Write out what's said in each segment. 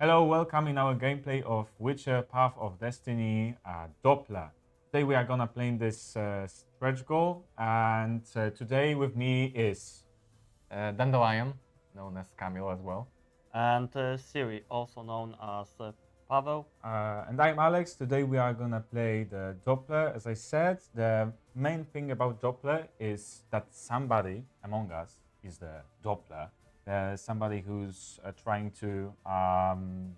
Hello, welcome in our gameplay of Witcher Path of Destiny Doppler. Today we are gonna play in this stretch goal, and today with me is Dandelion, known as Camille as well. And Siri, also known as Pavel. and I'm Alex. Today we are gonna play the Doppler. As I said, the main thing about Doppler is that somebody among us is the Doppler. Somebody who's trying to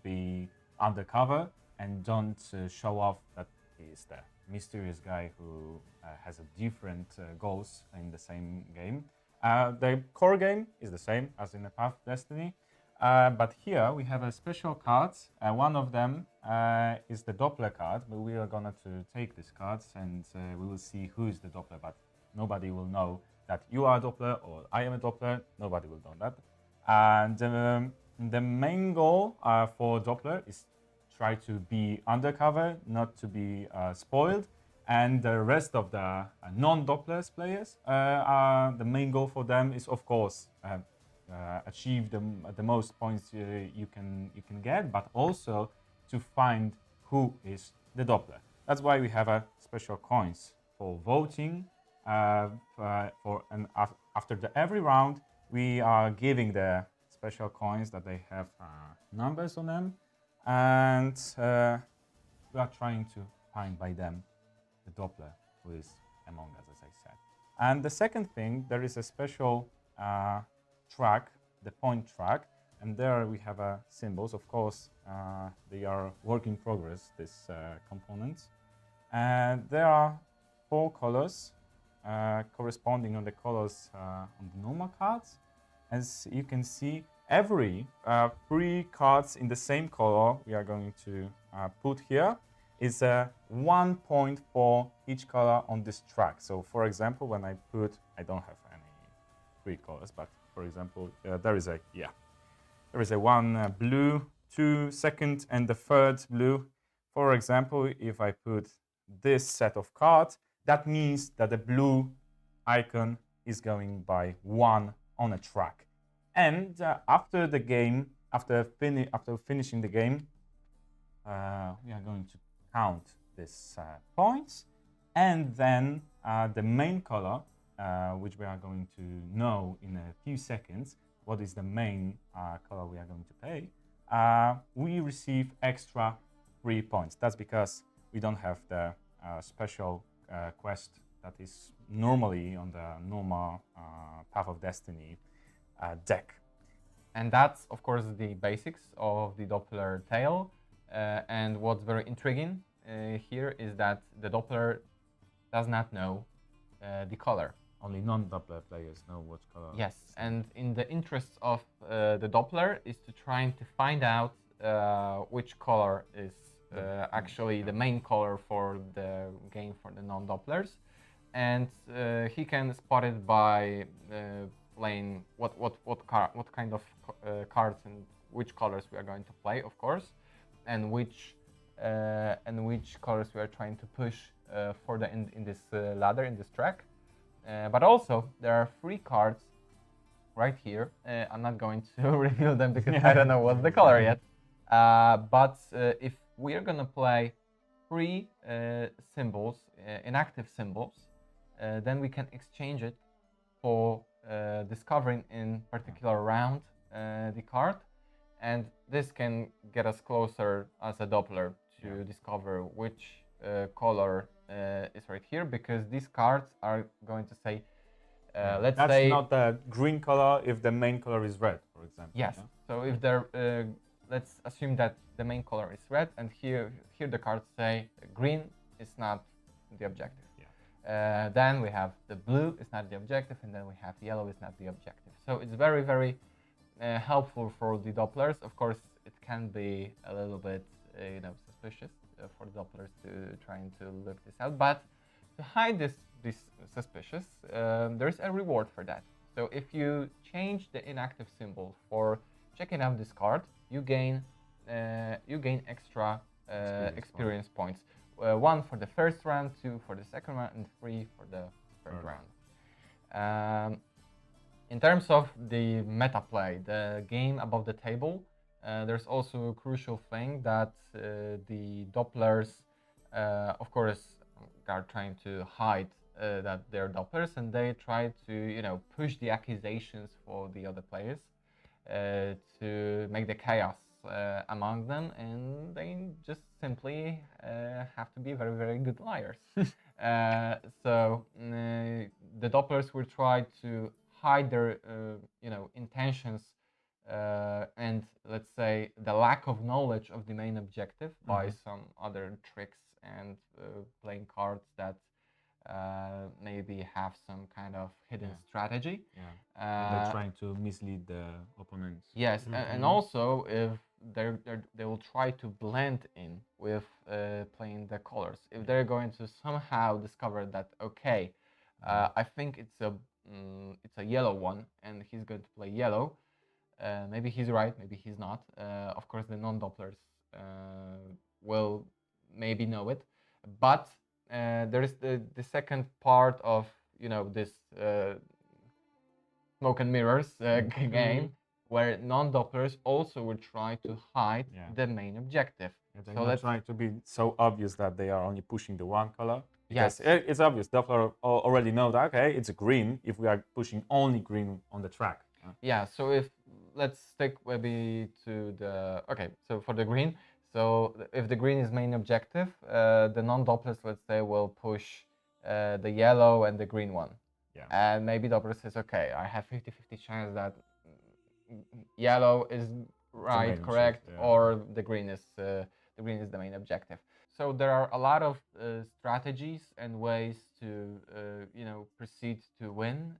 be undercover and don't show off that he is the mysterious guy who has a different goals in the same game. The core game is the same as in the Path of Destiny. But here we have a special card. One of them is the Doppler card, but we are going to take these cards and we will see who is the Doppler. But nobody will know that you are a Doppler or I am a Doppler. Nobody will know that. And the main goal for Doppler is try to be undercover, not to be spoiled. And the rest of the non-Dopplers players, the main goal for them is, of course, achieve the most points you can get, but also to find who is the Doppler. That's why we have a special coins for voting. After every round, we are giving the special coins that they have numbers on them, and we are trying to find by them the Doppler who is among us, as I said. And the second thing, there is a special track, the point track, and there we have symbols. Of course, they are work in progress, these components. And there are 4 colors corresponding on the colors on the normal cards. As you can see, every 3 cards in the same color we are going to put here is 1 point for each color on this track. So for example, when I don't have any 3 colors, but for example, there is a 1 blue, 2 second, and the 3rd blue. For example, if I put this set of cards, that means that the blue icon is going by 1 on a track. And after the game, after finishing the game, we are going to count these points, and then the main color, which we are going to know in a few seconds, what is the main color we are going to play, we receive extra 3 points. That's because we don't have the special quest that is normally on the normal Path of Destiny deck. And that's, of course, the basics of the Doppler tale. And what's very intriguing here is that the Doppler does not know the color. Only non-Doppler players know what color. Yes, and in the interests of the Doppler is to trying to find out which color is actually the main color for the game for the non-Dopplers, and he can spot it by playing what kind of cards and which colors we are going to play, of course, and which colors we are trying to push for the in this ladder, in this track. But also there are 3 cards right here. I'm not going to reveal them because I don't know what's the color yet. But if we are gonna play 3 symbols, inactive symbols, then we can exchange it for discovering in particular round the card, and this can get us closer as a Doppler to discover which color is right here, because these cards are going to say, let's That's say, not the green color if the main color is red, for example. yes. Yeah? So if they're, let's assume that the main color is red, and here the cards say green is not the objective. Yeah. Then we have the blue is not the objective, and then we have yellow is not the objective. So it's very, very helpful for the Dopplers. Of course, it can be a little bit, suspicious for the Dopplers to trying to look this out. But to hide this suspicious, there's a reward for that. So if you change the inactive symbol for checking out this card, you gain extra experience points. 1 for the first round, 2 for the second round, and 3 for the third round. In terms of the meta play, the game above the table, there's also a crucial thing that the Dopplers, of course, are trying to hide that they're Dopplers, and they try to, push the accusations for the other players to make the chaos among them, and they just simply have to be very, very good liars. The Dopplers will try to hide their, intentions and let's say the lack of knowledge of the main objective by some other tricks and playing cards that maybe have some kind of hidden strategy. And they're trying to mislead the opponents. Yes, and also if they will try to blend in with playing the colors. If they're going to somehow discover that okay, I think it's a yellow one, and he's going to play yellow. Maybe he's right, maybe he's not. Of course, the non-Dopplers will maybe know it, but there is the second part of this smoke and mirrors game where non-Dopplers also will try to hide the main objective. They're not trying to be so obvious that they are only pushing the one color. Because it's obvious. Doppler already know that okay, it's green if we are pushing only green on the track. Yeah. So if let's stick maybe to the so for the green. So if the green is main objective, the non-Dopplers, let's say, will push the yellow and the green one. Yeah. And maybe Doppler says, okay, I have 50-50 chance that yellow is right, correct, or the green is the main objective. So there are a lot of strategies and ways to proceed to win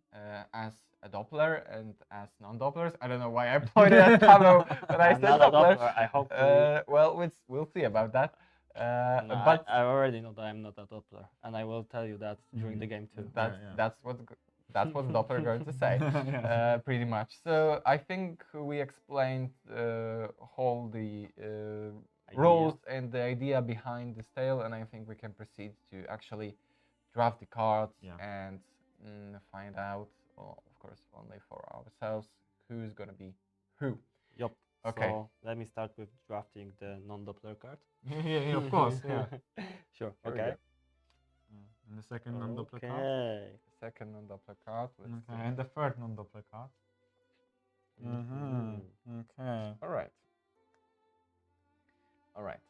as a Doppler and as non-Dopplers. I don't know why I pointed at Pablo when I I'm said not a Doppler. Doppler, I hope well, we'll see about that. No, But I already know that I'm not a Doppler, and I will tell you that during the game too. that's what Doppler going to say, pretty much. So I think we explained all the rules and the idea behind this tale, and I think we can proceed to actually draft the cards and find out, well, of course, only for ourselves, who's gonna be who. Yup. Okay. So let me start with drafting the non-Doppler card. Yeah, of course. Yeah. Sure. Here we Okay. go. And the second non-Doppler card. Okay. Second non-Doppler card. Let's Okay. see. And the third non-Doppler card. Okay. All right. All right.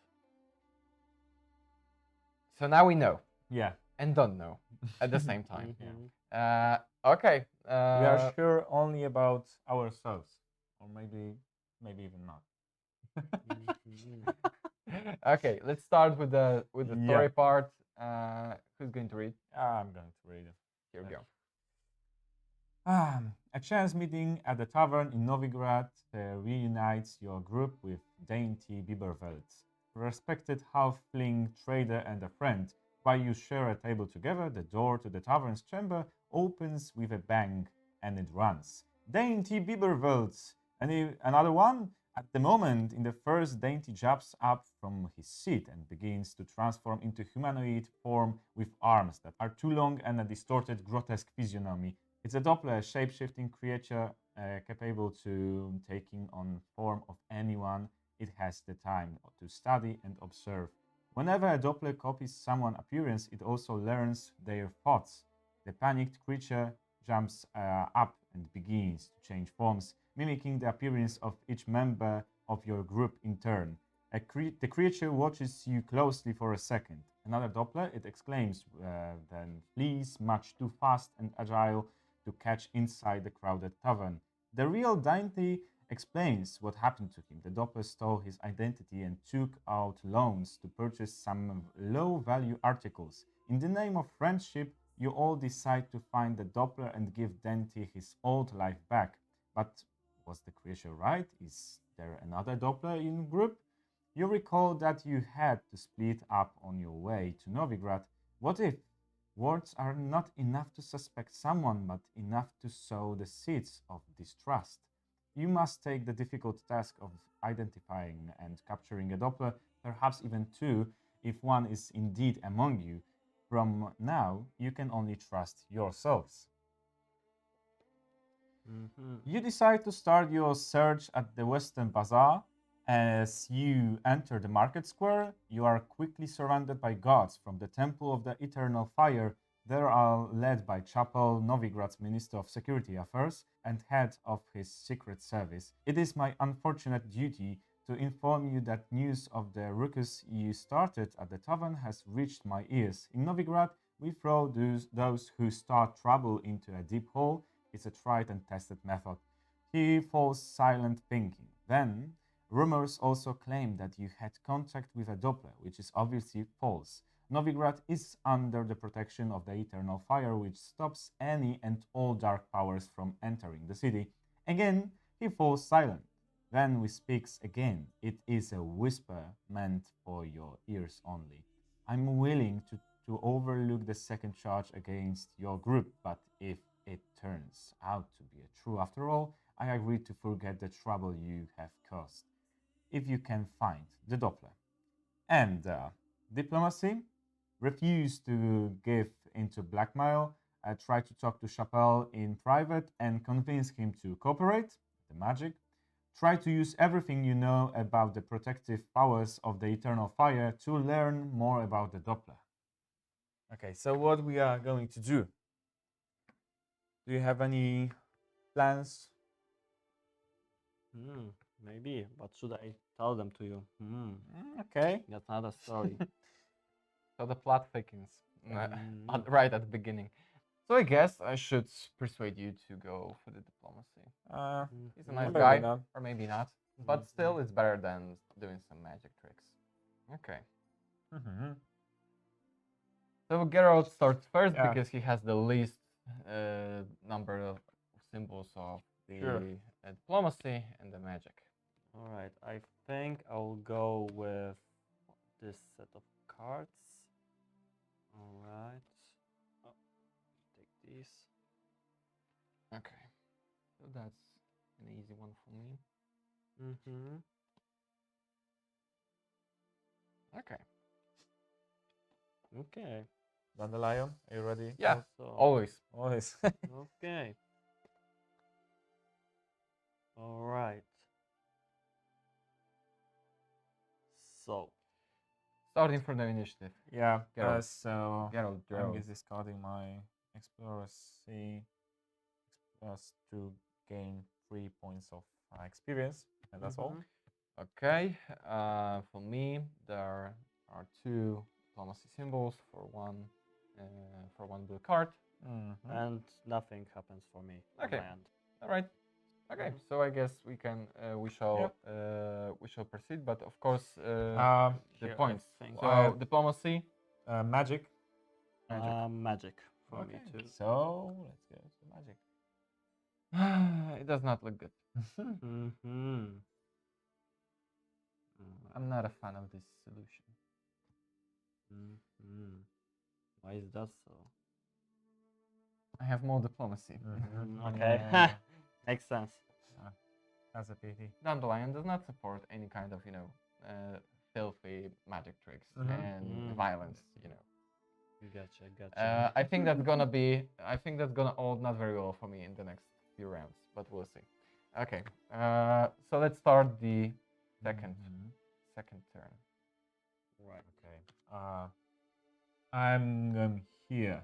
So now we know Yeah. and don't know at the same time. Mhm. Okay. We are sure only about ourselves, or maybe even not. Mhm. Okay, let's start with the story Yeah. part. Who's going to read? I'm going to read it. Here we go. A chance meeting at the tavern in Novigrad reunites your group with dainty Biberveld, a respected half-fling trader and a friend. While you share a table together, the door to the tavern's chamber opens with a bang, and it runs. Dainty Biberveld! Another one? At the moment, in the first, Dainty jumps up from his seat and begins to transform into humanoid form with arms that are too long and a distorted, grotesque physiognomy. It's a Doppler, a shape-shifting creature capable to taking on form of anyone it has the time to study and observe. Whenever a Doppler copies someone's appearance, it also learns their thoughts. The panicked creature jumps up and begins to change forms, mimicking the appearance of each member of your group in turn. The creature watches you closely for a second. Another Doppler, it exclaims, then flees much too fast and agile to catch inside the crowded tavern. The real Dainty explains what happened to him. The Doppler stole his identity and took out loans to purchase some low-value articles. In the name of friendship, you all decide to find the Doppler and give Dainty his old life back. But was the creature right? Is there another Doppler in group? You recall that you had to split up on your way to Novigrad. What if? Words are not enough to suspect someone, but enough to sow the seeds of distrust. You must take the difficult task of identifying and capturing a Doppler, perhaps even two, if one is indeed among you. From now, you can only trust yourselves. Mhm. You decide to start your search at the Western Bazaar. As you enter the market square, you are quickly surrounded by guards from the Temple of the Eternal Fire. They are led by Chapel, Novigrad's Minister of Security Affairs and head of his secret service. It is my unfortunate duty to inform you that news of the ruckus you started at the tavern has reached my ears. In Novigrad, we throw those who start trouble into a deep hole. It's a tried and tested method. He falls silent thinking. Then, rumors also claim that you had contact with a Doppler, which is obviously false. Novigrad is under the protection of the Eternal Fire, which stops any and all dark powers from entering the city. Again, he falls silent. Then we speaks again. It is a whisper meant for your ears only. I'm willing to overlook the second charge against your group, but if it turns out to be true after all, I agree to forget the trouble you have caused. If you can find the Doppler. And diplomacy, refuse to give into blackmail, try to talk to Chappelle in private and convince him to cooperate, the magic. Try to use everything you know about the protective powers of the Eternal Fire to learn more about the Doppler. Okay, so what we are going to do? Do you have any plans? Maybe, but should I tell them to you? Okay. That's another story. So the plot thickens Mm. right at the beginning. So I guess I should persuade you to go for the diplomacy. He's a nice Maybe guy, not. or maybe not, but still, it's better than doing some magic tricks. Okay. So Geralt starts first Yeah. because he has the least number of symbols of the Sure. diplomacy and the magic. All right, I think I'll go with this set of cards. All right. Oh, take these. Okay. So that's an easy one for me. Mm-hmm. Okay. Okay. Dandelion, are you ready? Yeah, So, always. Always. okay. All right. So, Starting from the initiative. Yeah. Geralt. So Geralt, I'm Geralt. just discarding my Explorer C to gain 3 points of experience, and that's all. Okay. For me, there are two diplomacy symbols for one blue card. and nothing happens for me Okay. on my end. All right. Okay. So I guess we can we shall proceed, but of course the Here, I points. think- So diplomacy. Magic. Magic for me too. So let's go to magic. It does not look good. Mm-hmm. I'm not a fan of this solution. Mm-hmm. Why is that so? I have more diplomacy. Okay, Yeah. makes sense. That's a pity. Dandelion does not support any kind of filthy magic tricks and violence. Gotcha. I think that's gonna be. I think that's gonna all not very well for me in the next few rounds, but we'll see. Okay. So let's start the second turn. Right. Okay. I'm here.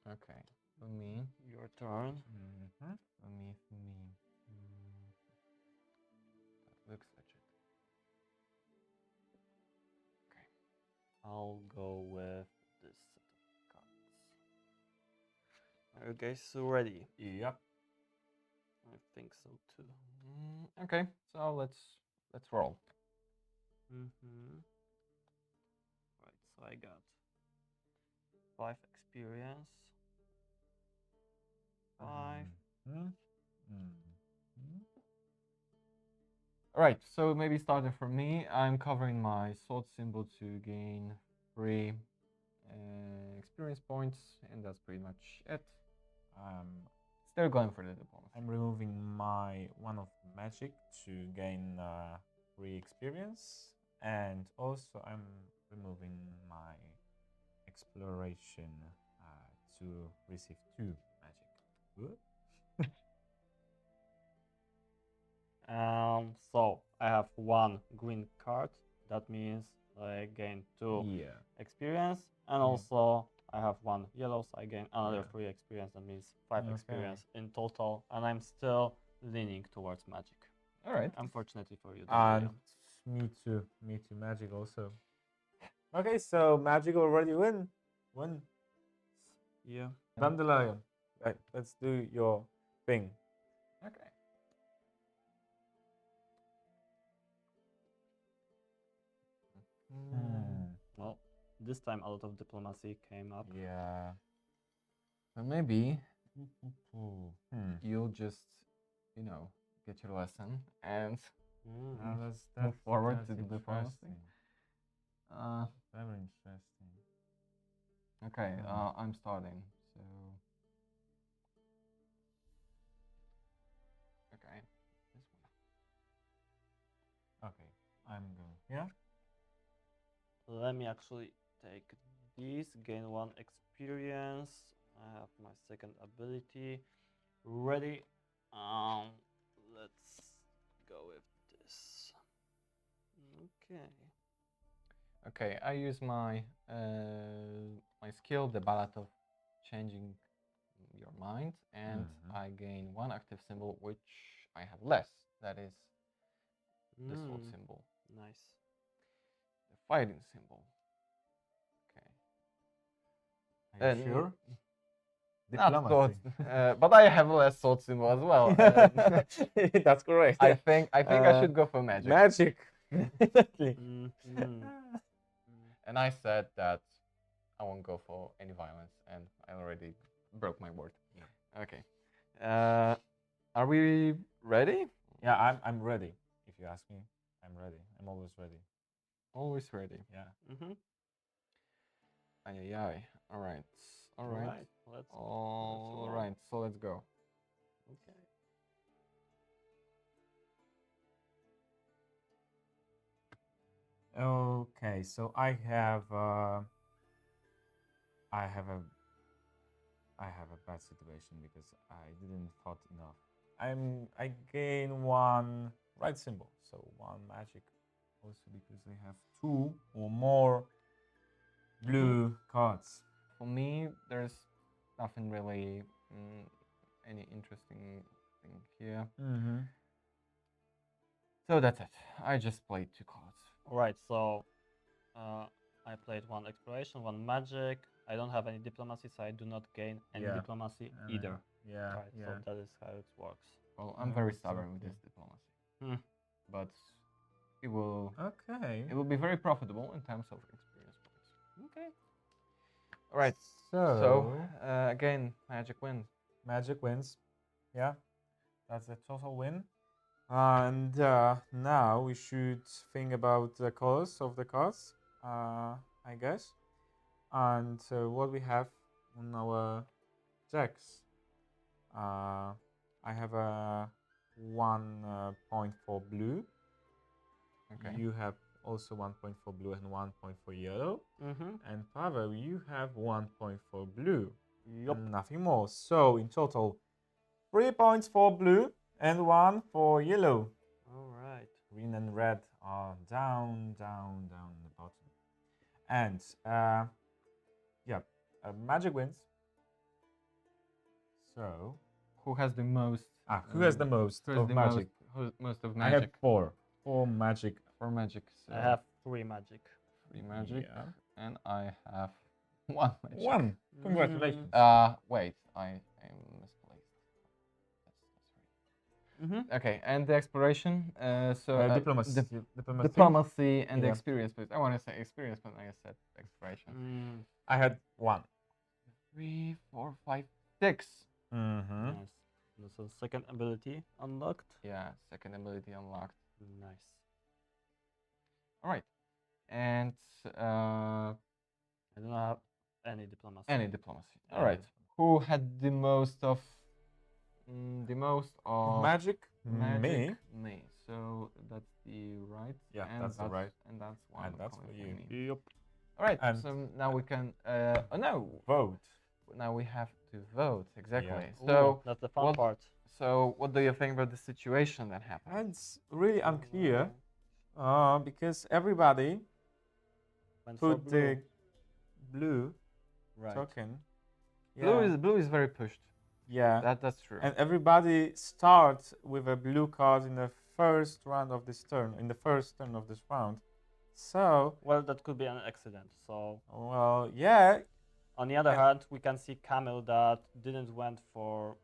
Okay. For me. Your turn. For me. That looks legit. Okay. I'll go with this set of cards. Are you guys ready? Yep. I think so too. Okay. So let's roll. Right. So I got 5 experience. 5. Alright, so maybe starting from me, I'm covering my sword symbol to gain 3 experience points, and that's pretty much it. Still going for the diplomacy. I'm removing my one of magic to gain 3 experience, and also I'm removing my exploration to receive 2 magic, So I have one green card. That means I gain 2 Yeah. experience, and Yeah. also I have one yellow, so I gain another Yeah. 3 experience. That means 5 Okay. experience in total, and I'm still leaning towards magic. All right. Unfortunately for you, And William. me too. Me too. Magic also. Okay, so magic already win. Yeah. Dandelion. Right, let's do your thing. Okay. Well, this time a lot of diplomacy came up. Yeah. So maybe Hmm. you'll just, you know, get your lesson and Now that's move forward that's to the diplomacy. interesting. Uh, Very interesting. okay, Hmm. I'm starting. So, okay, this one. Okay, I'm going. Yeah. Let me actually take this, gain 1 experience. I have my second ability ready. Let's go with this. Okay. Okay, I use my my skill, the ballad of changing your mind, and I gain 1 active symbol, which I have less. That is the sword symbol, Nice. the fighting symbol. Okay. Are you sure? Not sword, but I have less sword symbol as well. That's correct. I think I should go for magic. Magic. Definitely. And I said that I won't go for any violence, and I already broke my word. Yeah. Okay. Are we ready? Yeah, I'm ready. If you ask me, I'm ready. I'm always ready. Always ready. Yeah. Ay, ay, ay. All right. All right. Let's right. So let's go. Okay. Okay, so I have a bad situation because I didn't thought enough. I gain 1 right symbol, so 1 magic. Also because I have 2 or more blue cards. For me, there's nothing really any interesting thing here. So that's it. I just played 2 cards. Alright, so I played 1 exploration, 1 magic. I don't have any diplomacy, so I do not gain any diplomacy either. Yeah. Right, so that is how it works. Well, I'm very stubborn with this diplomacy, but it will be very profitable in terms of experience points. Okay. All right. So again, magic wins. Magic wins. Yeah, that's a total win. And now we should think about the colors of the cards, I guess. And what we have on our decks. I have a 1 point for blue. Okay. You have also 1 point for blue and 1 point for yellow. Mm-hmm. And Pavel, you have 1 point for blue. Yup. And nothing more. So in total, 3 points for blue and 1 for yellow. All right. Green and red are down the bottom. And magic wins. So who has the most? Who has the most of magic? Most of I magic. have 4. 4 magic. 4 magic. So I have 3 magic. 3 magic. Yeah. And I have 1 magic. 1. Congratulations. Wait, I misplaced. That's right. Mm-hmm. Okay, and the exploration. Diplomacy. Diplomacy and the experience, please. I want to say experience, but I said exploration. I had 1. 3, 4, 5, 6. Mm-hmm. Nice. So second ability unlocked. Yeah, second ability unlocked. Nice. All right, and I don't have any diplomacy. Any diplomacy. All right. Who had the most of magic? Magic. Me. So that's the right. Yeah, that's the right. And that's 1. And that's for you. Yep. All right. And so now we can. No. Vote. now we have to vote exactly. Ooh, So that's the fun what- part. so what do you think about the situation that happened? And it's really unclear Well, because everybody went for put blue. the blue Right. token. Blue is very pushed. yeah. That's true. And everybody starts with a blue card in the first round of this turn, in the first turn of this round. So, Well, that could be an accident. So well, yeah, on the other And- hand, we can see Camille that didn't went for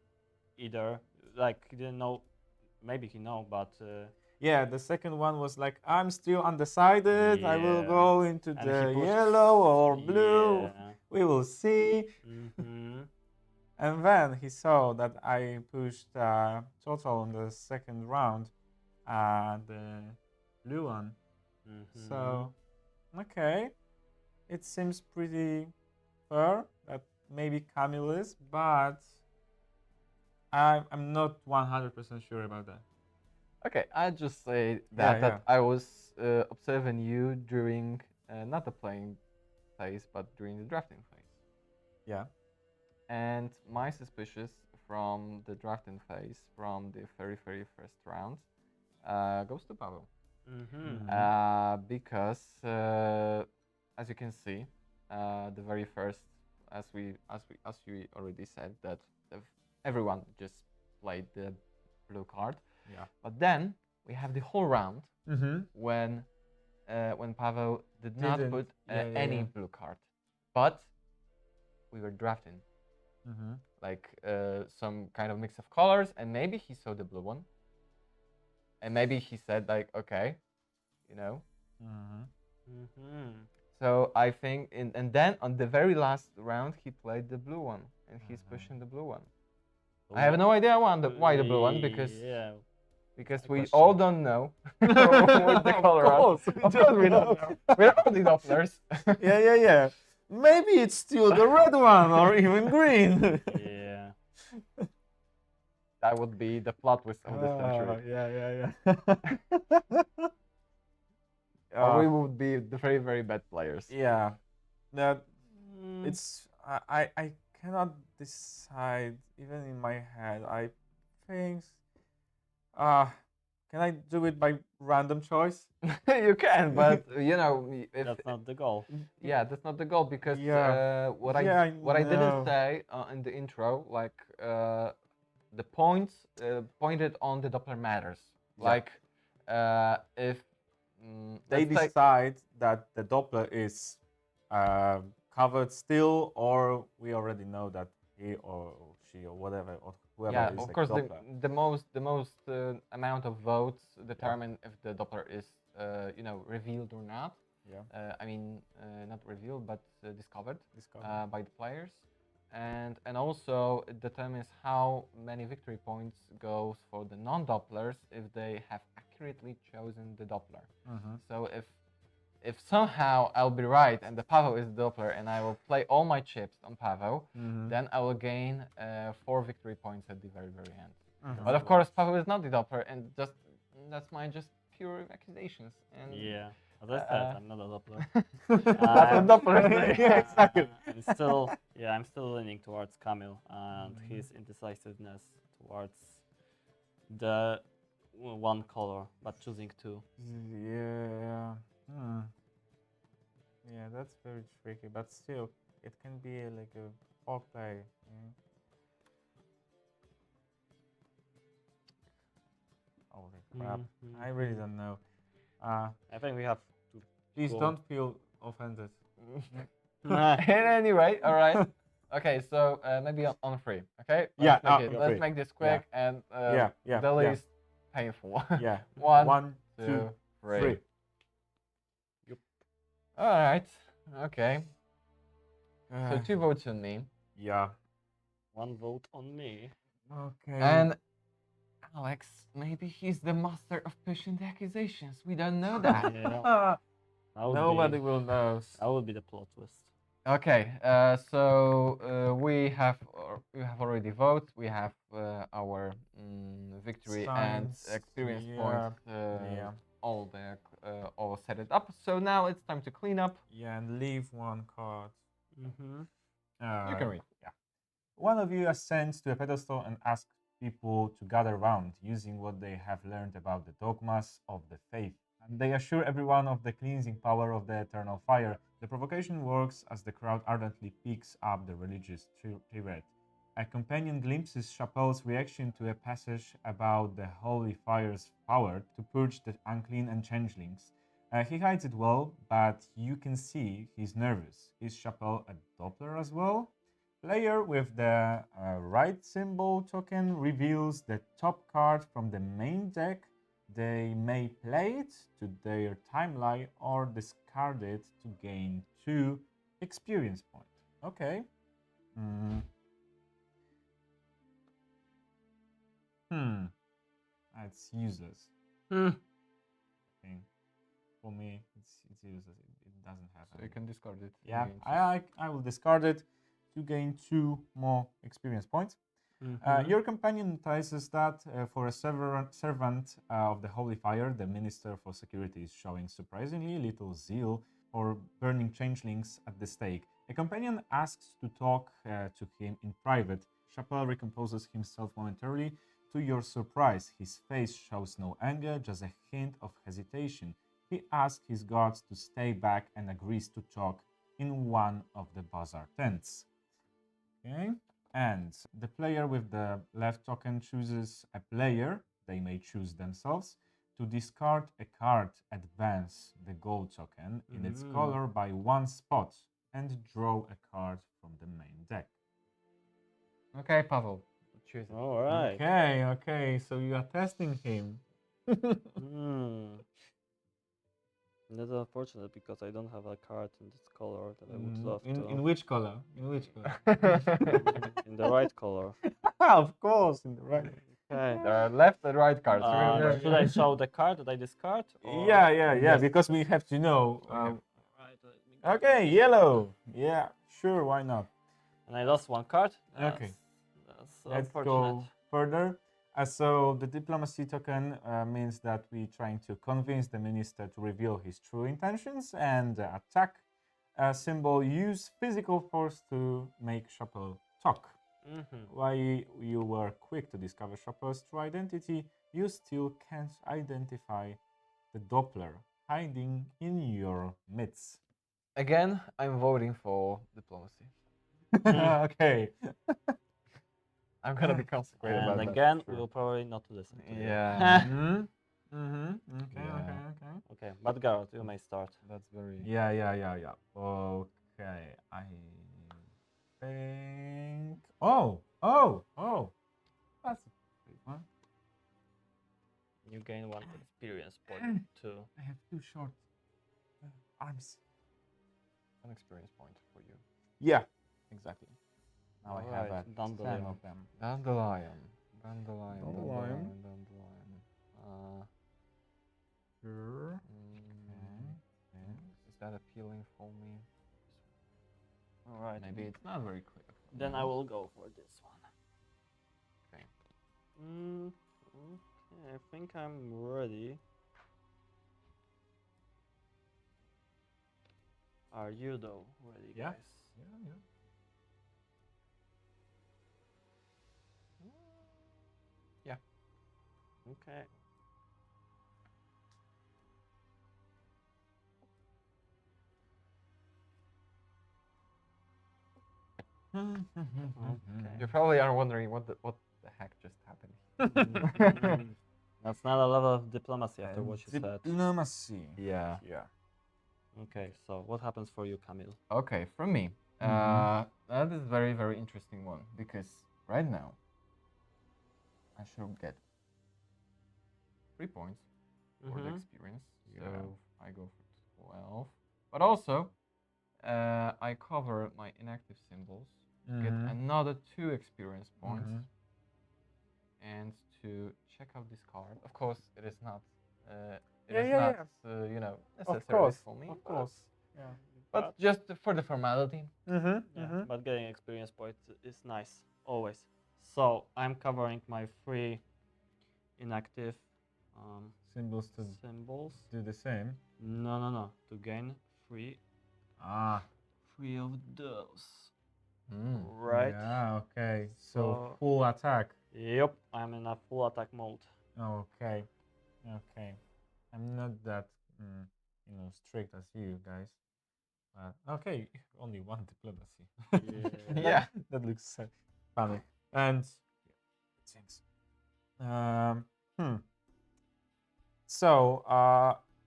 either. Like he didn't know. Maybe he know, but yeah. The second one was like, I'm still undecided. I will Yeah. go into and he the pushed yellow or blue. Yeah. We will see. Mm-hmm. And then he saw that I pushed total in the second round, the blue one. Mm-hmm. So, okay, it seems pretty fair that maybe Camille is, but I'm not 100% sure about that. Okay, I just say Yeah, that I was observing you during not the playing phase, but during the drafting phase. Yeah. And my suspicious from the drafting phase, from the very first round, goes to Pavel. Mm-hmm. Because as you can see, the very first, as you already said, that everyone just played the blue card. Yeah. But then we have the whole round Mm-hmm. when Pavel did not Didn't. put Yeah, yeah, any yeah. blue card, but we were drafting Mm-hmm. like some kind of mix of colors, and maybe he saw the blue one, and maybe he said like, okay, you know. Mm-hmm. Mm-hmm. So I think, and then on the very last round, he played the blue one, and he's Mhm. pushing the blue one. I have no idea why the blue one, because Yeah. because my we question. all don't know what the Of color are. course, Of course we don't know. We're all the Dopplers. Yeah, yeah, yeah. Maybe it's still the red one or even green. Yeah. That would be the plot twist of the century. Yeah, yeah, yeah. Or we would be the very bad players. Yeah. That Mm, it's I cannot decide even in my head. I think can I do it by random choice? You can, but you know, if that's not the goal. yeah, that's not the goal, because Yeah. what Yeah, I I didn't know. say in the intro, like the points pointed on the Doppler matters. Yeah. Like if They let's say, decide that the Doppler is covered still, or we already know that he or she or whatever or whoever yeah, is of the course Doppler. the most amount of votes determine if the Doppler is revealed or not. Yeah. I mean, not revealed, but discovered Discovered. by the players, and also it determines how many victory points goes for the non-Dopplers if they have accurately chosen the Doppler. Mm-hmm. So if somehow I'll be right and the Pavel is the Doppler and I will play all my chips on Pavel, Mm-hmm. then I will gain 4 victory points at the very end. Mhm. But of course, Pavel is not the Doppler, and that's my just pure accusations. And Yeah. As I said, I'm not a Doppler. that's what Doppler is. Yeah, exactly. I'm still leaning towards Camille and his indecisiveness towards the one color, but choosing two. Yeah. Hmm. Yeah, that's very tricky, but still, it can be like a foreplay. Yeah. Holy crap! I really Mhm. don't know. I think we have to. Please Cool. don't feel offended. Anyway, all right. Okay, so maybe on 3. Okay. Yeah, Let's three. make this quick and Yeah, yeah, the yeah. least painful. Yeah. 1, 1, 2, 2, 3. 3. All right. Okay. So 2 votes on me. Yeah. One vote on me. Okay. And Alex, maybe he's the master of pushing the accusations. We don't know that. Yeah. Nobody will know. That would be the plot twist. Okay, so we have already voted. We have our victory and Signs, experience yeah, points. yeah. All set it up. So now it's time to clean up. Yeah, and leave one card. Mm-hmm. You can read. Yeah. One of you ascends to a pedestal and asks people to gather round, using what they have learned about the dogmas of the faith. And they assure everyone of the cleansing power of the eternal fire. The provocation works as the crowd ardently picks up the religious tirade. A companion glimpses Chapel's reaction to a passage about the holy fire's power to purge the unclean and changelings. He hides it well, but you can see he's nervous. Is Chapel a Doppler as well? Player with the right symbol token reveals the top card from the main deck. They may play it to their timeline or discard it to gain 2 experience points. Okay. It's useless. Okay. For me, it's useless. It doesn't have. So you can discard it. Yeah, again, I will discard it to gain 2 more experience points. Your companion notices that for a servant of the Holy Fire, the Minister for Security is showing surprisingly little zeal for burning changelings at the stake. A companion asks to talk to him in private. Chapel recomposes himself momentarily. To your surprise, his face shows no anger, just a hint of hesitation. He asks his guards to stay back and agrees to talk in one of the bazaar tents. Okay. And the player with the left token chooses a player, they may choose themselves, to discard a card, advance the gold token in its color by 1 spot, and draw a card from the main deck. Okay, Pavel, choose it. All right. Okay, so you are testing him. That's unfortunate because I don't have a card in this color that I would love to. In which color? In which color? In the right color. Of course, in the right. Okay. There are left and right cards. Remember? Should I show the card that I discard? Or? Yeah, Yes. because we have to know. Right, let me go. Okay, yellow. Yeah, sure, why not? And I lost 1 card. Okay. That's Let's unfortunate. go further. So the diplomacy token means that we're trying to convince the minister to reveal his true intentions, and the attack symbol use physical force to make Chapel talk. While you were quick to discover Chapel's true identity, you still can't identify the Doppler hiding in your midst. Again, I'm voting for diplomacy. Okay. I'm gonna be consecrated And about again, that. we will probably not listen to you. Yeah. Okay, Yeah. okay. Okay, but Garrett, you may start. That's very. Yeah. Okay, I think. Oh. That's a great one. You gain 1 experience point too. I have 2 short arms. An experience point for you. Yeah, exactly. Now I have Alright, 10 dandelion. of them. Dandelion. Dandelion. Sure. Okay. Is that appealing for me? All right. Maybe it's not very clear. Then I will go for this one. Okay. Okay, I think I'm ready. Are you though ready, Yeah. guys? Yeah. Okay. You probably are wondering what the heck just happened. That's not a level of diplomacy after what you said. Diplomacy. Yeah. Okay, so what happens for you, Camille? Okay, from me. That is very, very interesting one because right now I should get 3 points for the experience. So I go for 12. But also, I cover my inactive symbols, get another 2 experience points, and to check out this card. Of course, it is not. You know, necessary for me. Of course. Yeah. But just for the formality. But getting experience points is nice, always. So I'm covering my 3 inactive Symbols to symbols. do the same. No. To gain 3 of those. Right? Yeah, full attack. Yep, I'm in a full attack mode. Okay. Okay. I'm not that, strict as you guys. Okay, only one diplomacy. Yeah. That looks funny. And it seems. Hmm. So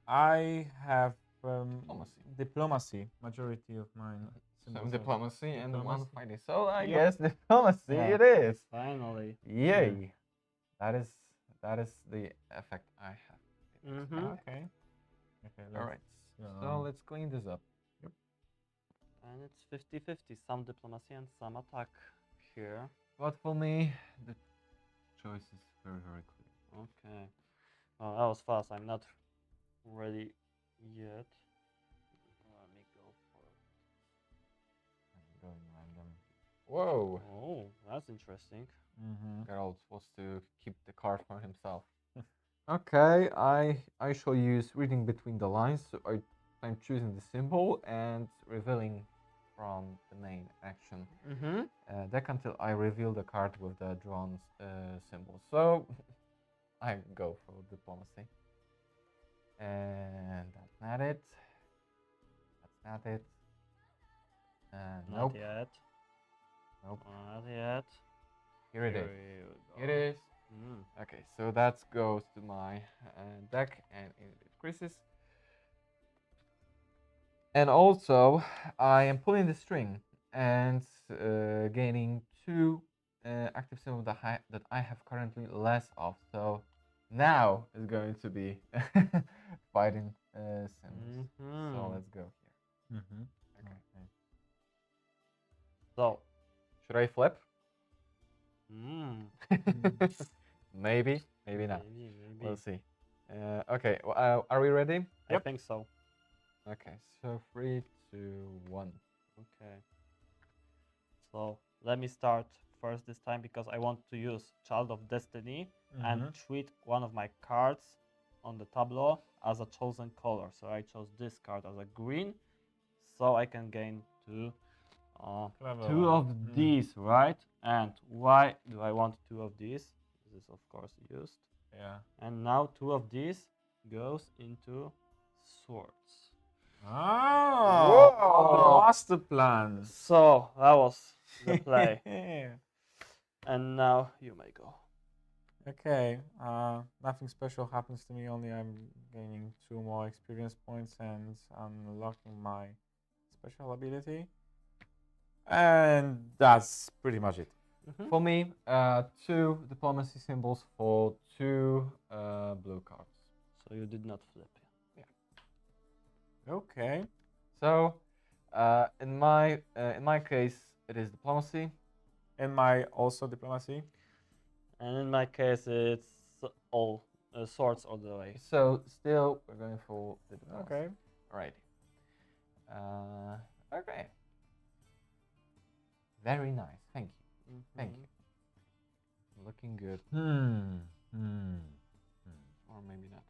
I have Diplomacy. diplomacy. Majority of mine. Some symbols are diplomacy and one diplomacy. fighting. So I Yep. guess diplomacy Yeah. it is. Finally. Yay. That is the effect I have. Mm-hmm. Okay. Okay. All right. go. So let's clean this up. And it's 50-50. Some diplomacy and some attack here. But for me, the choice is very, very clear. Okay. Well, that was fast. I'm not ready yet. Let me go for it. I'm going random. Whoa. Oh, that's interesting. Mm-hmm. Geralt wants to keep the card for himself. Okay, I shall use reading between the lines. So I'm choosing the symbol and revealing from the main action Mm-hmm. deck until I reveal the card with the drawn symbol. So I go for diplomacy. And that's not it. That's not it. Not Nope. yet. Nope. Not yet. Here it is. Here we It go. is. Mm. Okay, so that goes to my deck and it decreases. And also, I am pulling the string and gaining 2 active symbols that I have currently less of. So now is going to be fighting symbols. So Mhm. let's go here. Mm-hmm. Okay. So. Should I flip? Mm. Maybe, maybe not. Maybe. We'll see. Okay, are we ready? I Yep. think so. Okay, so 3, 2, 1. Okay. So let me start first this time because I want to use Child of Destiny and treat one of my cards on the tableau as a chosen color. So I chose this card as a green, so I can gain two Clever two one. of these, right? And why do I want two of these? This is of course used. Yeah. And now two of these goes into swords. Oh, Whoa. the master plan. So that was the play. And now you may go. Okay. Nothing special happens to me. Only I'm gaining 2 more experience points and unlocking my special ability. And that's pretty much it. Mhm. For me, 2 diplomacy symbols for 2 blue cards. So you did not flip. Okay. So, in my case, it is diplomacy. And my also diplomacy. And in my case, it's all swords all the way. So still, we're going for the diplomacy. Okay. Alrighty. Okay. Very nice. Thank you. Thank you. Looking good. Or maybe not.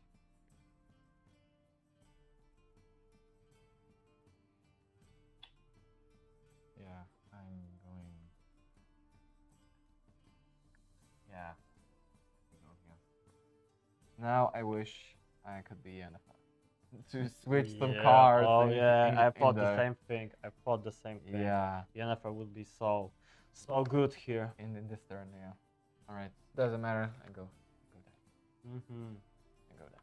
Yeah, I'm going. Yeah. Go here. Now I wish I could be Yennefer to switch some Yeah, cards. Oh in- yeah, in- I in thought the same thing. I thought the same thing. Yeah, Yennefer would be so good here. in this turn, yeah. All right, doesn't matter. I go there. Mm-hmm. I go there.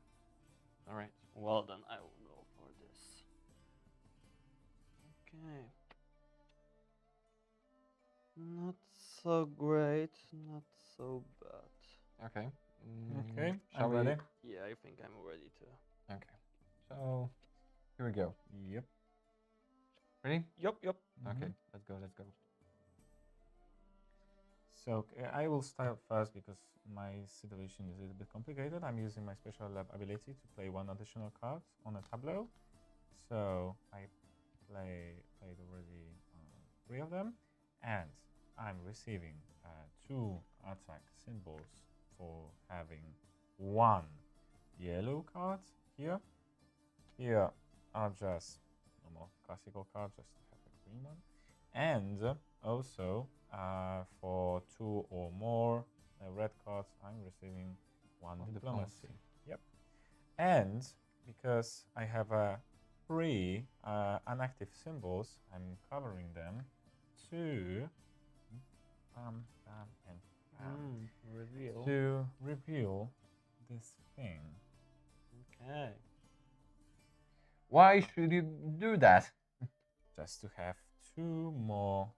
All right. Well then, I will go for this. Okay. Not so great, not so bad. Okay. Okay. Shall I'm we? ready. Yeah, I think I'm ready to. Okay. So here we go. Yep. Ready? Yup. Okay. Let's go. Let's go. So I will start first because my situation is a little bit complicated. I'm using my special lab ability to play 1 additional card on a tableau. So I played already 3 of them, and I'm receiving 2 attack symbols for having 1 yellow card here. Here are just normal classical cards, just have a green one, and also for 2 or more diplomacy. Yep. And because I have three inactive symbols, I'm covering them to and Reveal. to reveal this thing. Okay. Why should you do that? Just to have two more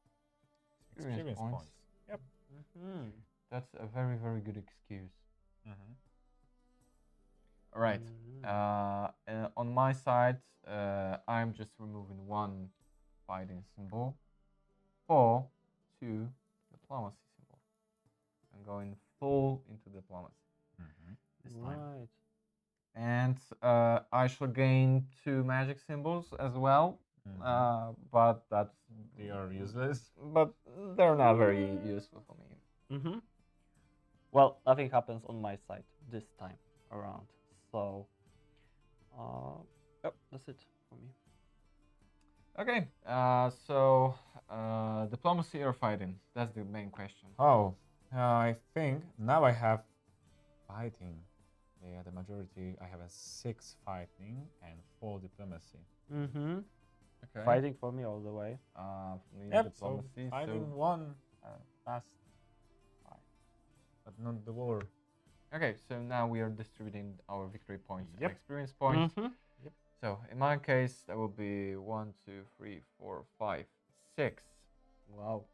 experience points. Yep. Mm-hmm. That's a very, very good excuse. Mm-hmm. All right. On my side, I'm just removing one fighting symbol for two diplomacy symbols. I'm going full into diplomacy this time. Right. And I shall gain two magic symbols as well. But that's They are useless. But they're not very useful for me. Mm-hmm. Well, nothing happens on my side this time around. So, yep, that's it for me. Okay, so diplomacy or fighting? That's the main question. Oh, I think now I have fighting. Yeah, the majority. I have a 6 fighting and 4 diplomacy. Mm-hmm. Okay. Fighting for me all the way. For me, Yep. diplomacy. So fighting won last fight, but not the war. Okay, so now we are distributing our victory points and Yep. experience points. Mm-hmm. So in my case, that will be 1, 2, 3, 4, 5, 6. Wow.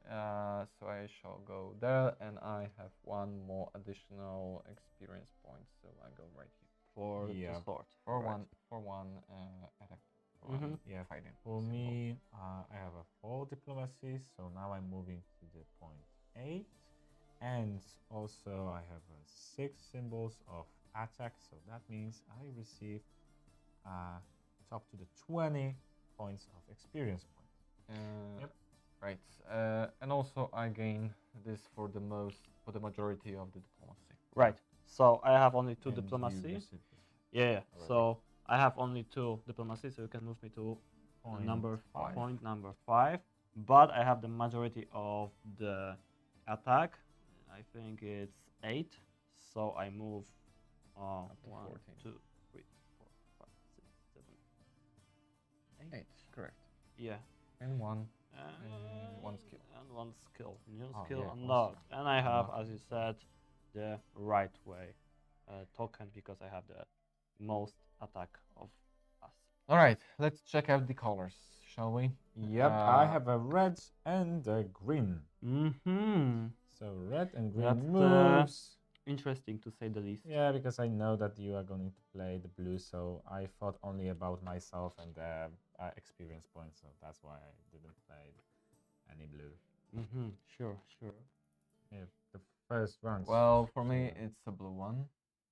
So I shall go there, and I have one more additional experience point. So I go right here For Yeah. the sword. for Right. one attack. For Mhm. one Yeah. fighting. For symbol. me, I have a 4 diplomacy, so now I'm moving to the point 8, and also I have 6 symbols of attack. So that means I receive up to the 20 points of experience points. Yep. Right. And also I gain this for the majority of the diplomacy. Right. So I have only two And you diplomacy. receive this Yeah. already. So I have only 2 diplomacy, so you can move me to Point number 5. point number 5. But I have the majority of the attack. I think it's 8. So I move Up to 1, 14. 2, 3, 4, 5, 6, 7, 8. 8, correct. Yeah. And one And one skill. And one skill. New Oh, skill yeah, one unlocked. skill. And I have, Unlocked. as you said, the right way token because I have the most attack of us. All right, let's check out the colors, shall we? Yep, I have a red and a green. Mm-hmm. So red and green That's, moves. Interesting to say the least. Yeah, because I know that you are going to play the blue, so I thought only about myself and the experience points, so that's why I didn't play any blue. Mm-hmm. Sure. Yeah, the first round. Well, for me, it's a blue one.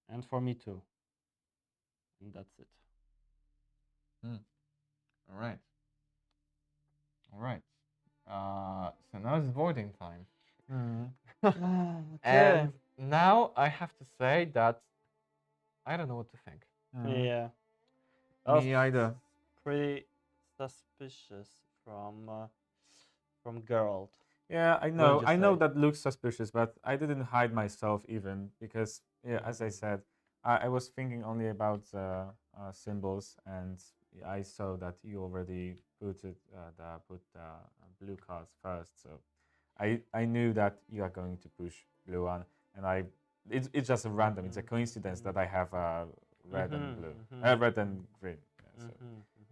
And for me too. And that's it. All right. All right. So now it's voting time. And now I have to say that I don't know what to think. Yeah. Me either. Pretty suspicious from Geralt. Yeah, I Would know. you I know say? that looks suspicious, but I didn't hide myself even because, yeah, as I said, I was thinking only about symbols, and I saw that you already put blue cards first. So I knew that you are going to push blue one, and it's just a random. It's a coincidence that I have red and blue, red and green. Yeah, so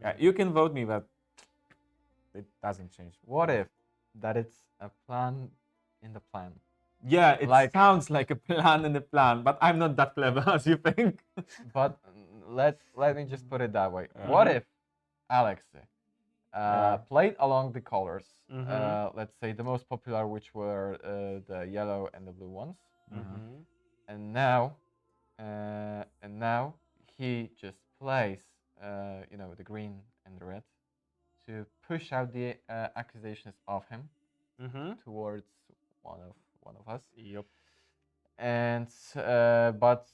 yeah, you can vote me, but it doesn't change. What if that it's a plan in the plan? Yeah, it Like- sounds like a plan in a plan, but I'm not that clever as you think. But let me just put it that way. Yeah. What if Alex Yeah. played along the colors? Mhm. Let's say the most popular, which were the yellow and the blue ones, Mm-hmm. and now he just plays, the green and the red, to push out the accusations of him Mm-hmm. towards one of us. Yep. And but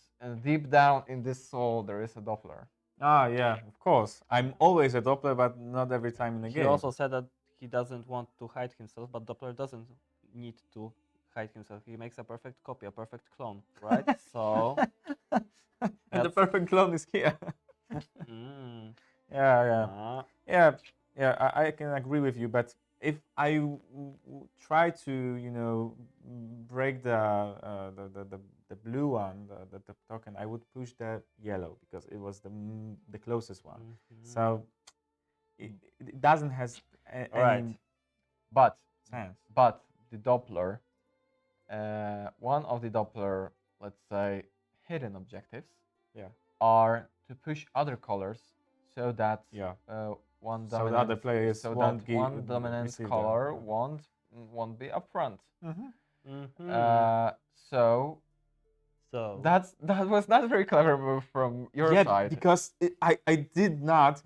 deep down in this soul, there is a Doppler. Ah, yeah, of course. I'm always a Doppler, but not every time in a He game. also said that he doesn't want to hide himself, but Doppler doesn't need to hide himself. He makes a perfect copy, a perfect clone, right? So, And the That's- perfect clone is here. mm, Yeah, yeah. uh, Yeah, yeah, I can agree with you. But if I try to, break the blue one, the token, I would push the yellow because it was the closest one. mhm. So it doesn't has Right. any But sense. the Doppler, one of the Doppler, let's say, hidden objectives Yeah, are to push other colors so that yeah. one So the dominant, other players so won't that one dominant receive color the. won't be upfront. Mhm. Uh, so So, that was not a very clever move from your Yeah, side. because I did not,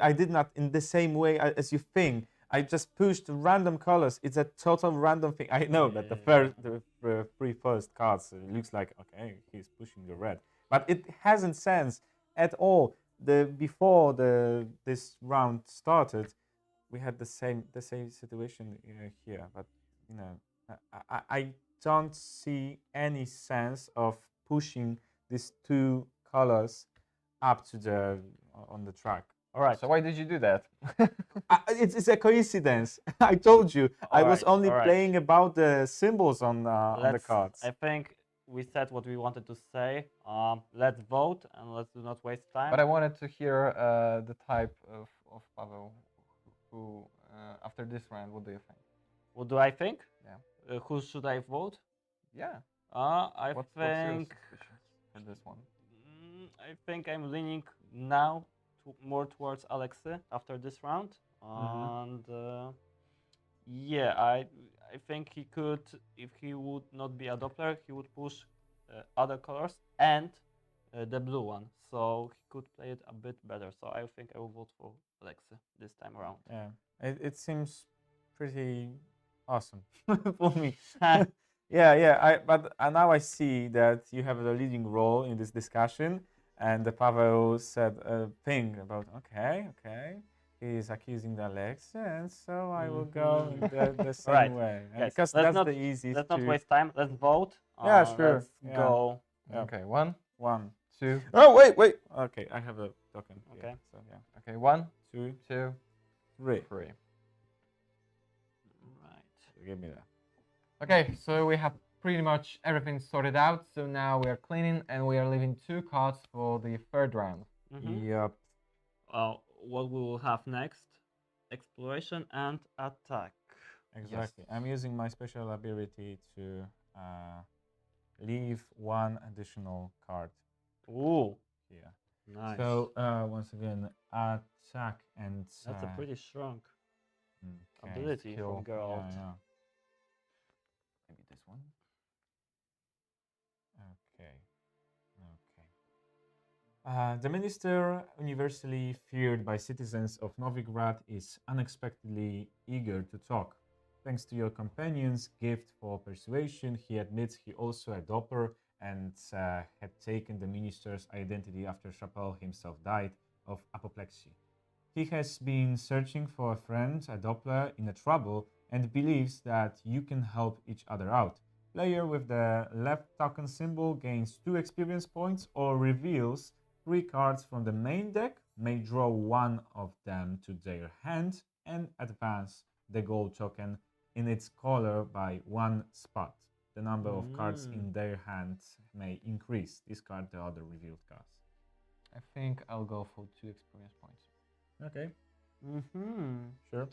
I did not in the same way as you think. I just pushed random colors. It's a total random thing. I know that the three first cards looks like okay, he's pushing the red, but it hasn't sense at all. Before this round started, we had the same situation here, but you know, I don't see any sense of pushing these two colors up to the on the track. all right. So why did you do that? It's a coincidence. I told you. I was Alright, only alright. playing about the symbols on the cards. I think we said what we wanted to say. Let's vote and let's do not waste time. But I wanted to hear the type of Pavel who after this round, what do you think? What do I think? Yeah. Who should I vote? Yeah. I What's your think suspicions for this one? I think I'm leaning now more towards Alexei after this round, and yeah, I think he could, if he would not be a Doppler, he would push other colors and the blue one, so he could play it a bit better. So I think I will vote for Alexei this time around. Yeah, it seems pretty awesome for me. Yeah. But now I see that you have a leading role in this discussion, and the Pavel said a thing about okay, he is accusing the Alexa, and so I will go the same Right. way, and Guys, because that's the easiest. let's not waste time. Let's vote. Yeah, sure. Let's Yeah. go. Yeah. Okay, 1, One. 2. Oh wait. Okay, I have a token. Okay. Here, so yeah, Okay, 1, 2, 2, 3. 3. Right. Give me that. Okay, so we have pretty much everything sorted out. So now we are cleaning and we are leaving 2 cards for the third round. Yep. What we will have next? Exploration and attack. Exactly. I'm using my special ability to leave one additional card Ooh, here. nice. So once again, attack and That's a pretty strong okay, ability skill. from Geralt. Yeah. Maybe this one. Okay. The minister, universally feared by citizens of Novigrad, is unexpectedly eager to talk. Thanks to your companion's gift for persuasion, he admits he also a Doppler and had taken the minister's identity after Chapelle himself died of apoplexy. He has been searching for a friend, a Doppler, in a trouble and believes that you can help each other out. Player with the left token symbol gains 2 experience points or reveals 3 cards from the main deck, may draw one of them to their hand and advance the gold token in its color by 1 spot. The number of cards in their hand may increase. Discard the other revealed cards. I think I'll go for 2 experience points. Okay. Mm-hmm. Sure.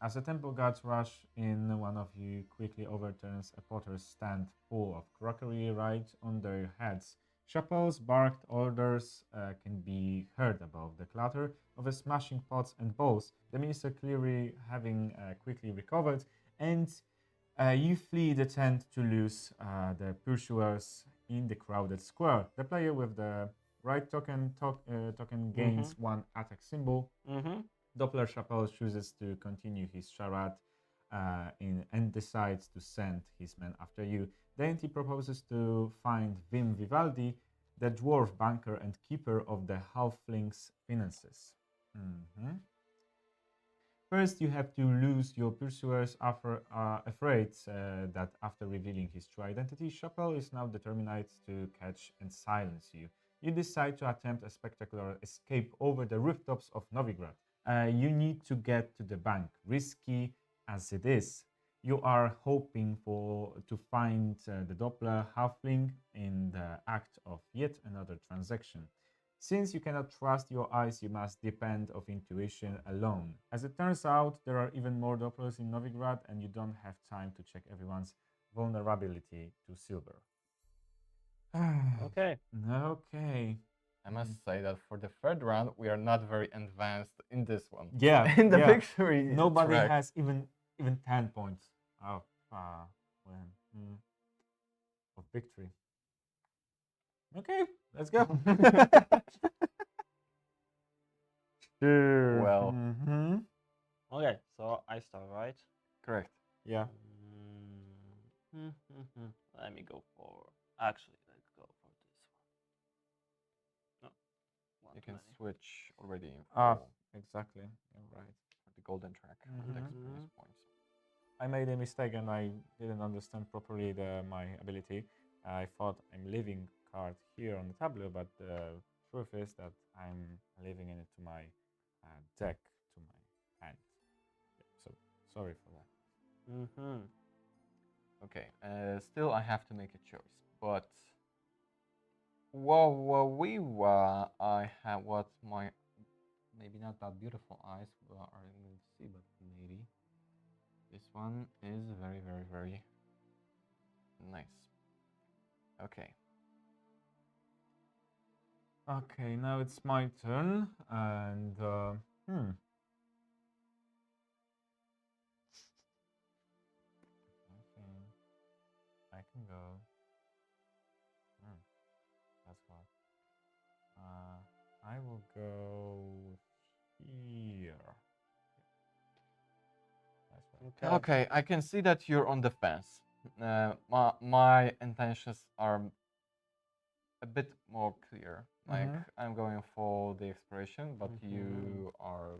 As the temple guards rush in, one of you quickly overturns a potter's stand full of crockery right on their heads. Chapel's barked orders can be heard above the clatter of the smashing pots and bowls, the minister clearly having quickly recovered, and you flee the tent to lose the pursuers in the crowded square. The player with the right token gains 1 attack symbol. Doppler Chapelle chooses to continue his charade and decides to send his men after you. Dainty proposes to find Wim Vivaldi, the dwarf banker and keeper of the halfling's finances. First, you have to lose your pursuers afraid that after revealing his true identity, Chappelle is now determined to catch and silence you. You decide to attempt a spectacular escape over the rooftops of Novigrad. You need to get to the bank, risky as it is. You are hoping to find the Doppler halfling in the act of yet another transaction. Since you cannot trust your eyes, you must depend on intuition alone. As it turns out, there are even more Dopplers in Novigrad, and you don't have time to check everyone's vulnerability to silver. Okay. Okay. I must say that for the third round, we are not very advanced in this one. Yeah. In the yeah. victory Nobody track. has even 10 points of when, of victory. Okay, let's go. Sure. Well. Mhm. Okay, so I start, right? Correct. Yeah. Let me go for. Actually, let's go for this one. No, one You too can many. switch already Ah, for exactly. You're right. the golden track and the experience points. I made a mistake and I didn't understand properly my ability. I thought I'm leaving card here on the tableau, but the truth is that I'm leaving it to my deck, to my hand. Yeah, so sorry for that. Okay. Still, I have to make a choice, but whoa, I have what my maybe not that beautiful eyes are able to see, but maybe this one is very, very, very nice. Okay. Okay, now it's my turn, and I think I can go. That's hard. I will go here. That's right. Okay, I can see that you're on the fence. My intentions are a bit more clear. Like I'm going for the exploration, but you are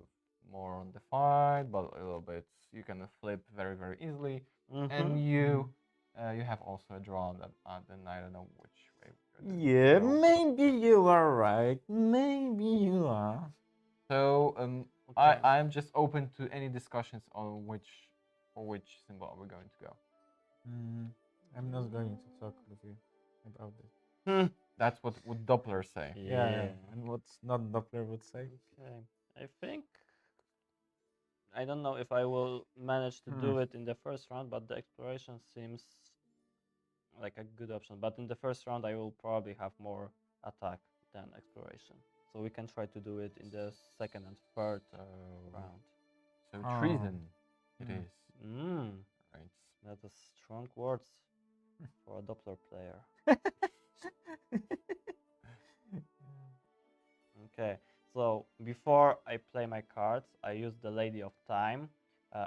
more on the fight, but a little bit you can flip very, very easily, and you have also a draw that then I don't know which way. Yeah, maybe you are right. Maybe you are. So Okay. I'm just open to any discussions on which symbol are we going to go. I'm not going to talk with you about this. That's what would Doppler say. Yeah. And what's not Doppler would say? Okay. I think I don't know if I will manage to do it in the first round, but the exploration seems like a good option. But in the first round, I will probably have more attack than exploration. So we can try to do it in the second and third round. So Oh. treason it is. Right. That is strong words for a Doppler player. Okay, so before I play my cards, I use the Lady of Time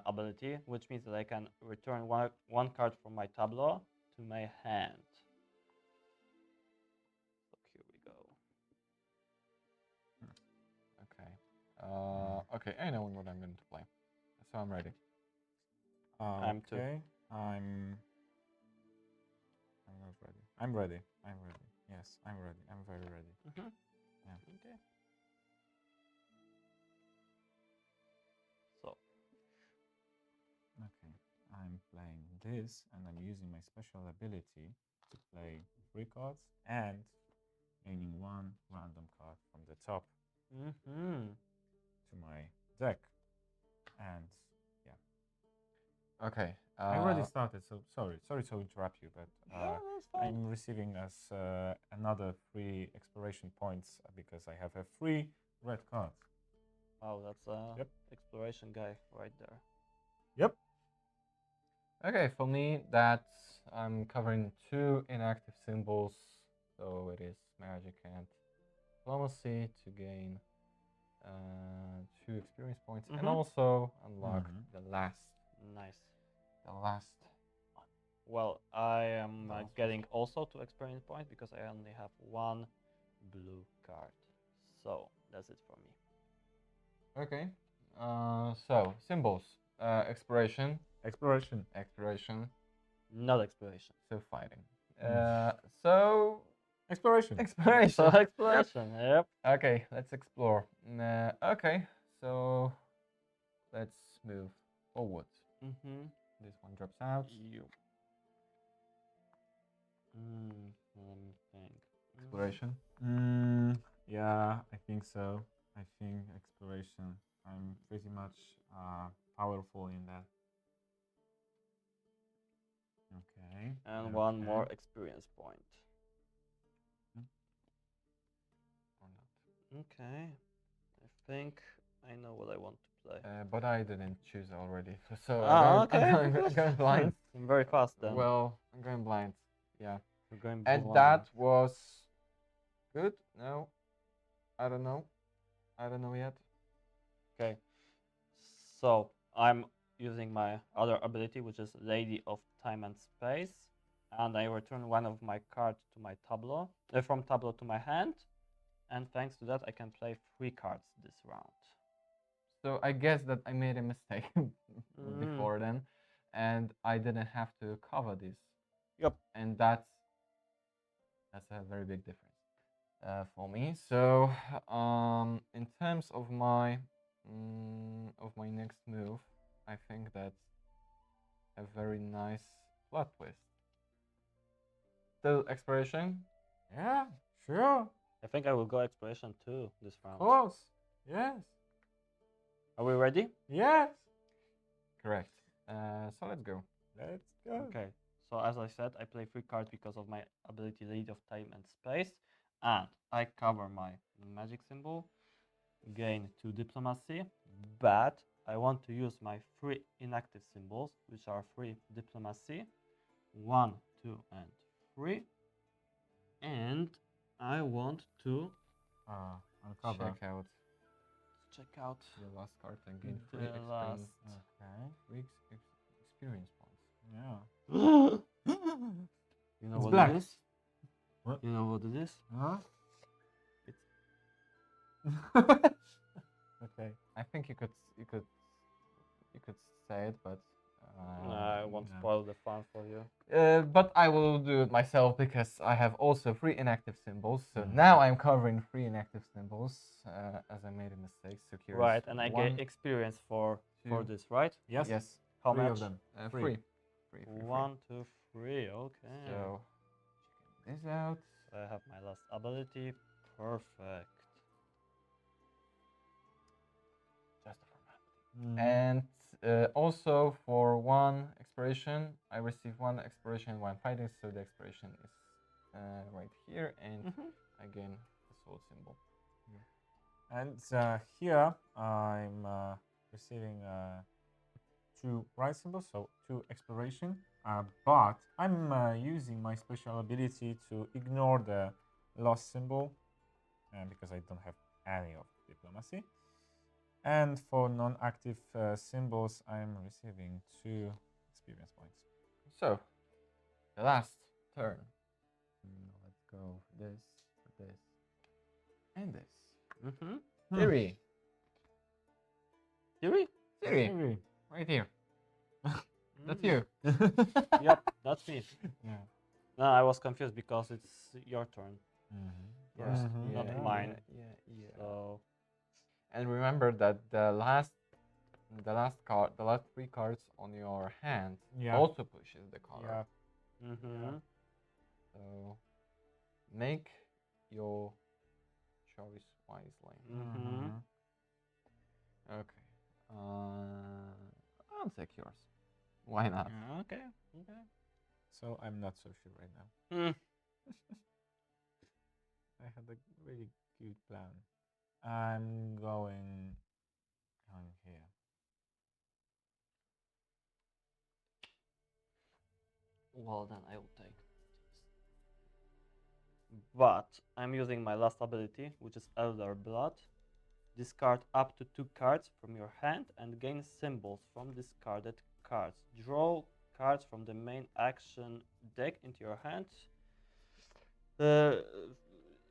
ability, which means that I can return one card from my tableau to my hand. So here we go. Okay. Okay, I know what I'm going to play. So I'm ready. I'm too. Okay. I'm not ready. I'm ready. I'm ready. Yes, I'm ready. I'm very ready. Yeah. Okay. So. Okay. I'm playing this, and I'm using my special ability to play 3 cards and gaining 1 random card from the top to my deck. And yeah. Okay. I already started, so sorry to interrupt you, but No, that's fine. I'm receiving as another 3 exploration points because I have a 3 red card. Wow, that's a exploration guy right there. Yep. Okay, for me, that's I'm covering 2 inactive symbols. So it is magic and diplomacy to gain 2 experience points and also unlock the last. Nice. The last. Well, I am getting also 2 experience points because I only have 1 blue card. So that's it for me. Okay. So symbols. Exploration. Exploration. Exploration. Not exploration. So fighting. So Exploration. exploration. So exploration. Yep. Okay, let's explore. Okay, so let's move forward. Mm-hmm. This one drops out. You. Let me think. Exploration. Yeah, I think so. I think exploration. I'm pretty much powerful in that. Okay. And one okay. more experience point. Or not. Okay. I think I know what I want to play. But I didn't choose already, so Okay. I'm going blind. I'm very fast then. Well, I'm going blind. Yeah. We're going And blind. that was good. No, I don't know. I don't know yet. Okay. So I'm using my other ability, which is Lady of Time and Space, and I return one of my cards to my tableau, from tableau to my hand, and thanks to that, I can play 3 cards this round. So I guess that I made a mistake before then, and I didn't have to cover this. Yep. And that's a very big difference for me. So in terms of my next move, I think that's a very nice plot twist. Still exploration. Yeah, sure. I think I will go exploration too this Of round. course. Yes. Are we ready? Yes. Correct. So let's go. Let's go. Okay. So as I said, I play 3 cards because of my ability Lady of Time and Space, and I cover my magic symbol, gain 2 diplomacy, but I want to use my 3 inactive symbols, which are 3 diplomacy, 1, 2, and 3, and I want to Uncover. Check out check out the last card and gain the free experience. last. Okay. Experience points. Yeah. You know It's what black. it is? What? You know what it is? Huh? It's Okay. I think you could say it, but I won't yeah. spoil the fun for you. but I will do it myself because I have also 3 inactive symbols. So Mhm. now I'm covering 3 inactive symbols as I made a mistake. So here's Right, and I one, get experience for two, this, right? Yes. yes, How 3 much? of them. free. 1, 2, 3. Okay. So check this out. I have my last ability. Perfect. Just a formality. Mhm. And also for 1 expiration, I receive 1 expiration when fighting. So the expiration is right here, and I gain a soul symbol. And here I'm receiving 2 right symbols, so 2 exploration. But I'm using my special ability to ignore the lost symbol because I don't have any of diplomacy. And for non-active symbols, I'm receiving 2 experience points. So the last turn. Let's go this, and this. Theory. Theory? Theory. Maybe. Right here. That's you. Yep, that's me. Yeah. No, I was confused because it's your turn. Yeah, not yeah, mine. Yeah. So And remember that the last card, the last 3 cards on your hand Yeah. also pushes the color. Yeah. So make your choice wisely. Okay. I'll take yours. Why not? Okay. So I'm not so sure right now. I had a really good plan. I'm going here. Well, then I will take this. But I'm using my last ability, which is Elder Blood. Discard up to 2 cards from your hand and gain symbols from discarded cards. Draw cards from the main action deck into your hand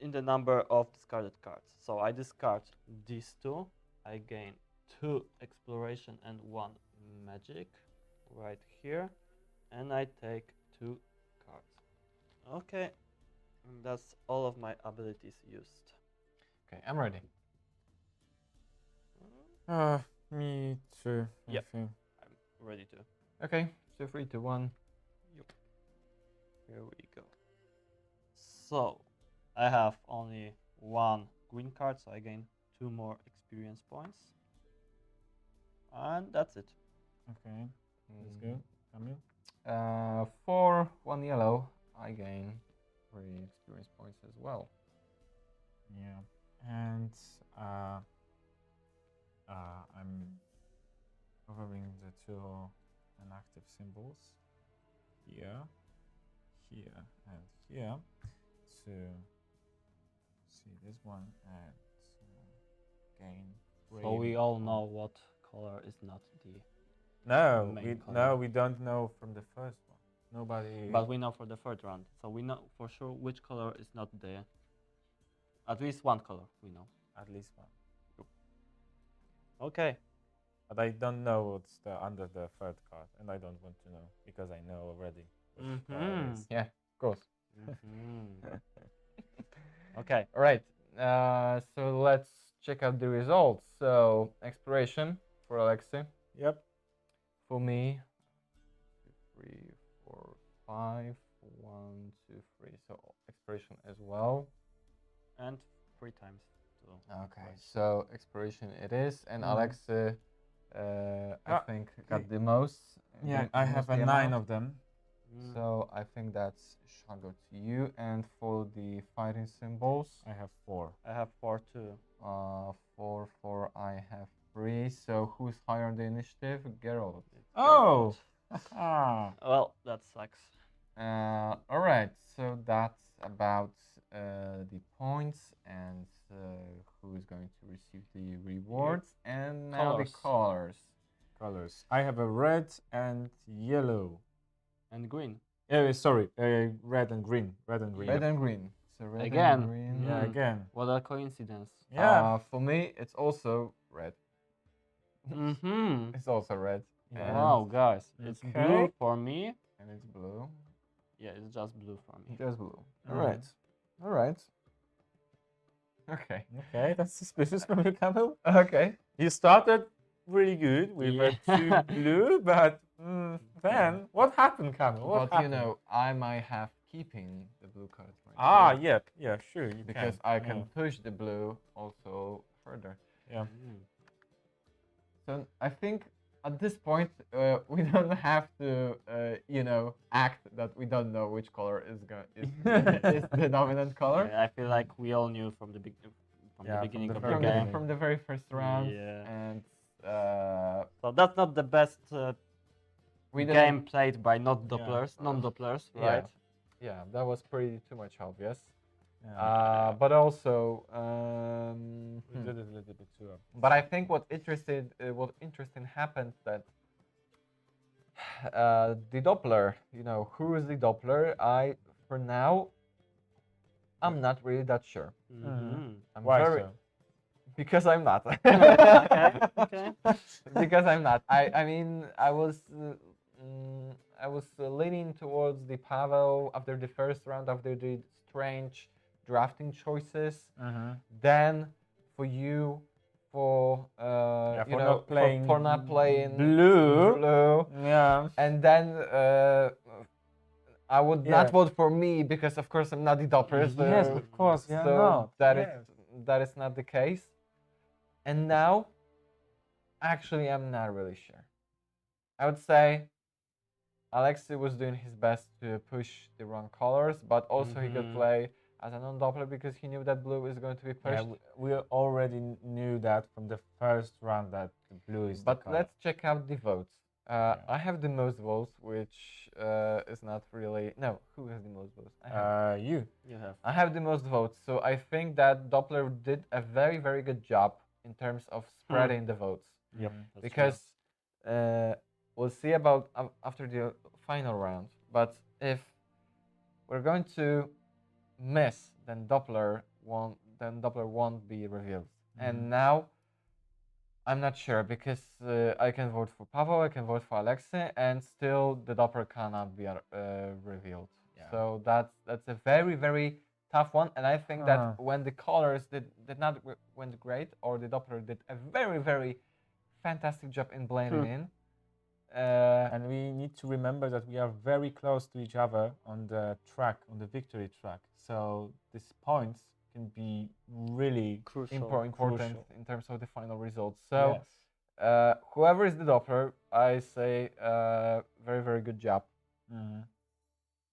in the number of discarded cards. So I discard these 2. I gain 2 exploration and 1 magic right here, and I take 2 cards. Okay, and that's all of my abilities used. Okay, I'm ready. Me too. Yep. I think. I'm ready to. Okay, so 3, 2, 1. Yep. Here we go. So, I have only 1 green card, so I gain 2 more experience points. And that's it. Okay, let's go. Camille. For 1 yellow, I gain 3 experience points as well. Yeah, and I'm covering the 2 inactive symbols here, here, and here to see this one and gain. So we all know what color is not the. No, main we color. we don't know from the first one. Nobody. But we know for the third round. So we know for sure which color is not the. At least one color we know. At least one. Okay. But I don't know what's under the third card, and I don't want to know because I know already. Which color is. Yeah, of course. Okay. All right. So let's check out the results. So exploration for Alexei. Yep. For me, 3, 4, 5, 1, 2, 3. So exploration as well. And 3 times. So Okay, so exploration it is, and Mhm. Alexei, I think got the most. Yeah, the I most have a the 9 amount. of them. So I think that's shall go to you. And for the fighting symbols, I have 4. I have 4 too. 4, I have 3. So who's higher on the initiative? Geralt. Oh. Well, that sucks. All right, so that's about the points and who is going to receive the rewards. And now the colors. Colors. I have a red and yellow. And green. Sorry, red and green. Red and green. Red and green. So red Again. and green. Yeah, again. What a coincidence. Yeah. For me, it's also red. Mm-hmm. It's also red. Yeah. Wow, guys. It's Okay. blue for me. And it's blue. Yeah, it's just blue for me. Just blue. Mhm. All right. All right. Okay. Okay, that's suspicious from you, Camille. Okay. You started really good with Yeah. 2 blue, but then what happened, Camille? What But happened? you know, I might have keeping the blue cards right Ah, here, yeah, sure, you because can. I can push the blue also further. Yeah. So I think at this point we don't have to, act that we don't know which color is is the dominant color. Yeah, I feel like we all knew from the beginning the of very the From the, game. from the very first round, Yeah. and So that's not the best we didn't- game played by not Yeah. Dopplers, non-Dopplers, Yeah. right? Yeah, that was pretty too much obvious. Yeah. But also, We did it a little bit too. but I think what interesting happened that the Doppler, who is the Doppler? For now, I'm not really that sure. I'm Why very, so? because I'm not. Okay. Because I'm not. I mean, I was leaning towards the Pavel after the first round, after the strange drafting choices. Then for you, for for not playing blue. Yeah. And then I would not vote for me because, of course, I'm not the Doppler. So, Yes, of course. Yeah, so no. that is not the case. And now, actually, I'm not really sure. I would say Alexei was doing his best to push the wrong colors, but also he could play as a non-Doppler because he knew that blue is going to be pushed. Yeah, we already knew that from the first round that the blue is But the color. let's check out the votes. I have the most votes, which is not really... No, who has the most votes? I have. You. You have. I have the most votes, so I think that Doppler did a very, very good job in terms of spreading the votes. Yep. Because we'll see about after the final round. But if we're going to miss, then Doppler won't be revealed. And now I'm not sure because I can vote for Pavel, I can vote for Alexei, and still the Doppler cannot be revealed. Yeah. So that's a very very tough one, and I think that when the colors did not went great, or the Doppler did a very very fantastic job in blending in. And we need to remember that we are very close to each other on the track, on the victory track. So these points can be really Crucial. important crucial. in terms of the final results. So Yes. whoever is the Doppler, I say very very good job. Mhm.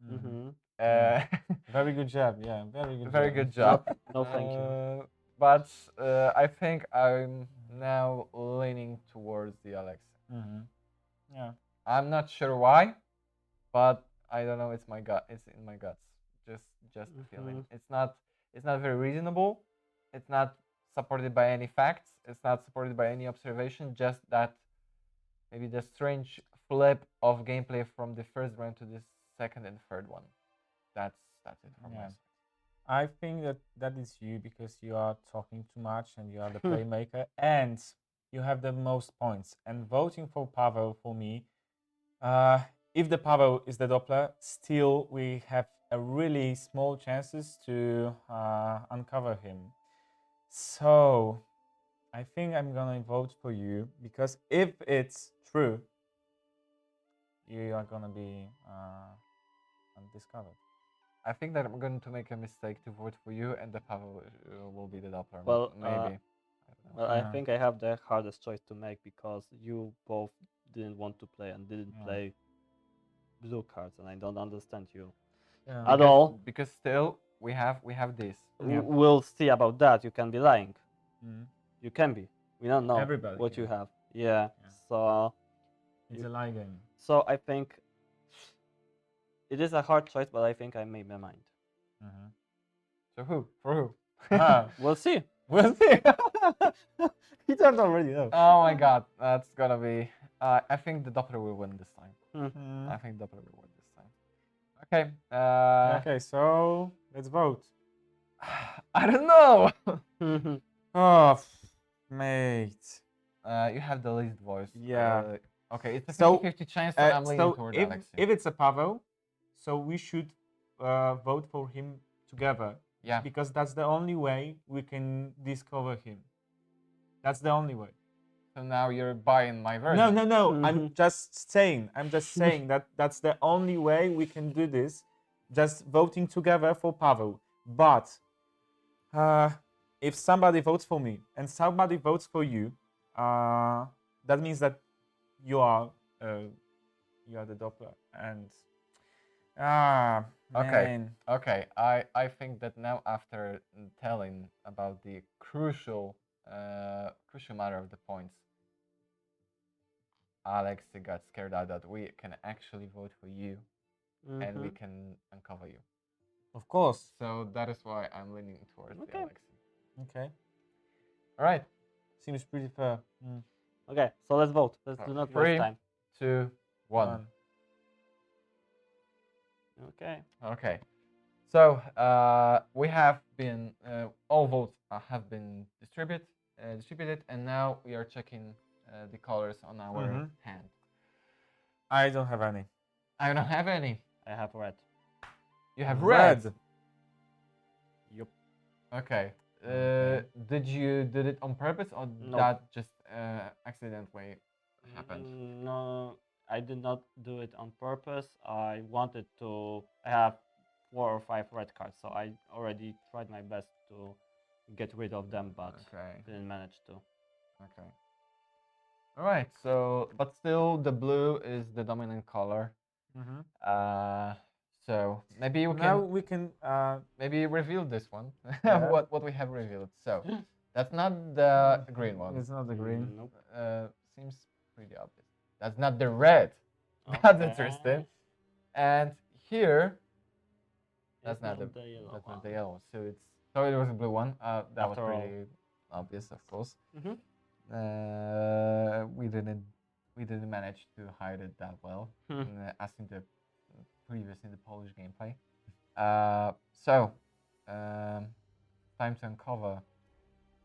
Mhm. Mm-hmm. Very good job. Yeah, very good. Very job. good job. No, thank you. But I think I'm now leaning towards the Alexei. Yeah. I'm not sure why, but I don't know. It's my gut. It's in my guts. Just a feeling. It's not very reasonable. It's not supported by any facts. It's not supported by any observation. Just that maybe the strange flip of gameplay from the first round to the second and third one. That's it from my Yeah. side. I think that that is you because you are talking too much and you are the playmaker and you have the most points. And voting for Pavel for me, if the Pavel is the Doppler, still we have a really small chances to uncover him. So I think I'm gonna vote for you because if it's true, you are gonna be undiscovered. I think that I'm going to make a mistake to vote for you, and the Pavel will be the Doppler. Well, maybe. I don't know. Well, I think I have the hardest choice to make because you both didn't want to play and didn't play blue cards, and I don't understand you at all. Because still we have this. Yeah. We'll see about that. You can be lying. Mhm. You can be. We don't know Everybody what can you be. have. Yeah. Yeah. So It's a lie game. so I think it is a hard choice, but I think I made my mind. So who? For who? We'll see. We'll see. He don't already know. Oh my God, that's gonna be. I think the Doppler will win this time. Hmm. I think Doppler will win this time. Okay. Okay, so let's vote. I don't know. Oh, mate. You have the least voice. Yeah. Okay, it's a So, 50-50 chance, so I'm leaning toward Alexei. if it's a Pavel, so we should vote for him together. Yeah. Because that's the only way we can discover him. That's the only way. So now you're buying my version. No, no, no. I'm just saying. That that's the only way we can do this. Just voting together for Pavel. But if somebody votes for me and somebody votes for you, that means that you are the Doppler. And Okay. man. Okay. I think that now after telling about the crucial matter of the points, Alex got scared out that we can actually vote for you and we can uncover you. Of course. So that is why I'm leaning towards the Alexei. Okay. All right. Seems pretty fair. Okay, so let's vote. Let's do not waste time. 3, 2, 1. Okay. Okay. So we have been all votes have been distributed, and now we are checking the colors on our hand. I don't have any. I don't have any. I have red. You have red. Yup. Okay. Okay. Mm-hmm. Did it on purpose or No. that just accidentally happened? No, I did not do it on purpose. I wanted to. I have 4 or 5 red cards, so I already tried my best to get rid of them, but didn't manage to. Okay. All right. So, but still, the blue is the dominant color. So maybe we can maybe reveal this one. Yeah. what we have revealed. So that's not the green one. It's not the green. Nope. Seems pretty obvious. That's not the red. That's interesting. And here, that's not the yellow. That's not the yellow. So it was a blue one. That was pretty obvious, of course. We didn't manage to hide it that well, as in the previous in the Polish gameplay. So time to uncover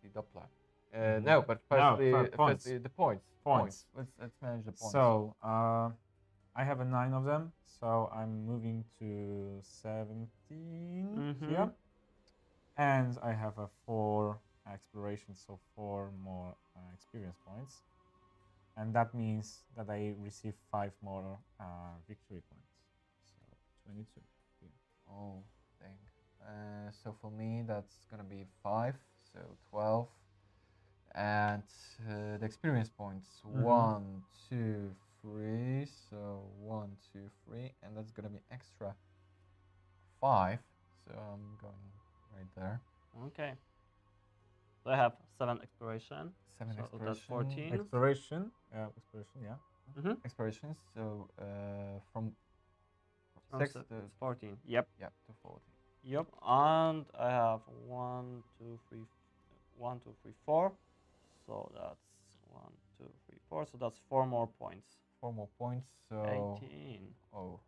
the Doppler. No, but No, firstly, points. firstly the points. Points. Let's manage the points. So I have a 9 of them, so I'm moving to 17 here, and I have a 4 exploration, so 4 more experience points, and that means that I receive 5 more victory points. So 22. Here. Oh, dang. So for me, that's gonna be 5, so 12. And the experience points, 1, 2, 3. So 1, 2, 3, and that's gonna be extra 5. So I'm going right there. Okay. So I have 7 exploration. 7 so exploration. that's 14. Exploration, yeah. Explorations. So from From 6 se- to it's 14. Yep. yeah to 40. Yep. And I have 1, 2, 3, 1, 2, 3, 4. So that's 1, 2, 3, 4. So that's 4 more points. 4 more points. So 18. oh.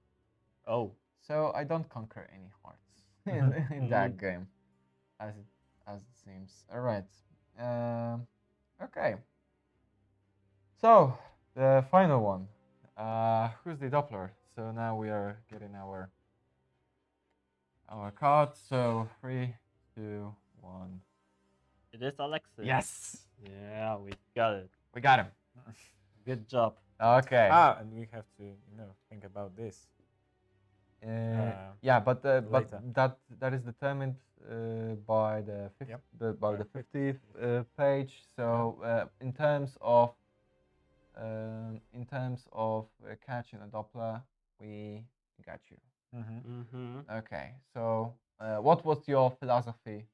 Oh. So I don't conquer any hearts in that game, as it seems. All right. Okay. So the final one. Who's the Doppler? So now we are getting our cards. So 3, 2, 1. It is Alexis. Yes, Yeah, we got it. we got him. Good job. Okay. And we have to, think about this. Yeah, but later. that is determined by the Yep. by the 50th page. So in terms of catching a Doppler, we got you. Okay. So what was your philosophy?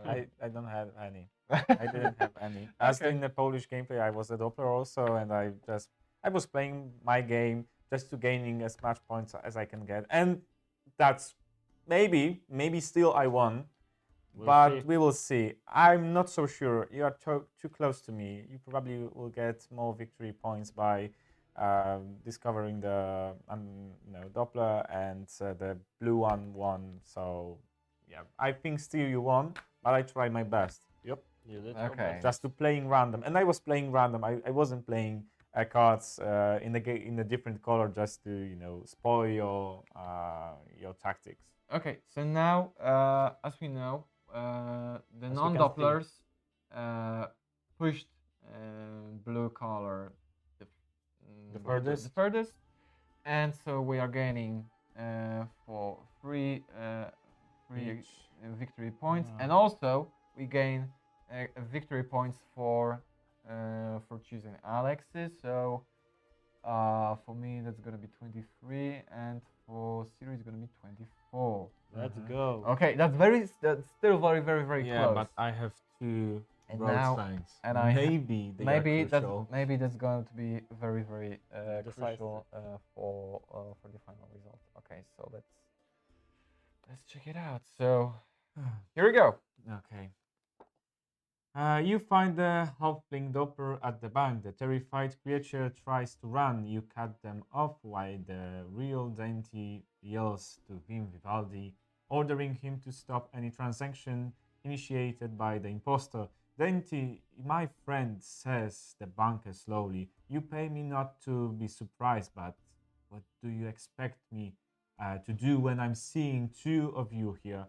I don't have any. I didn't have any. As Okay. in the Polish gameplay, I was a Doppler also, and I was playing my game just to gaining as much points as I can get, and that's maybe still I won, but see. we will see. I'm not so sure. You are too close to me. You probably will get more victory points by discovering the Doppler, and the blue one won. So yeah, I think still you won, but I tried my best. Yep. You did. Okay. Just to playing random, and I was playing random. I wasn't playing cards in a different color just to spoil your tactics. Okay. So now, as we know, the As we can non-Dopplers pushed blue color The furthest? the furthest, and so we are gaining for three Each. victory points, and also we gain victory points for choosing Alexis. So for me that's gonna be 23, and for Siri it's gonna be 24. Let's go. Okay, that's still very close. Yeah, but I have two And road now- signs. and I ha- maybe they are crucial. maybe that's going to be very Decisive. crucial for the final result. Okay, so let's check it out. So here we go. Okay. You find the halfling Doppler at the bank. The terrified creature tries to run. You cut them off while the real Dainty yells to Vim Vivaldi, ordering him to stop any transaction initiated by the impostor. Dainty, my friend, says the banker slowly. You pay me not to be surprised, but what do you expect me to do when I'm seeing two of you here?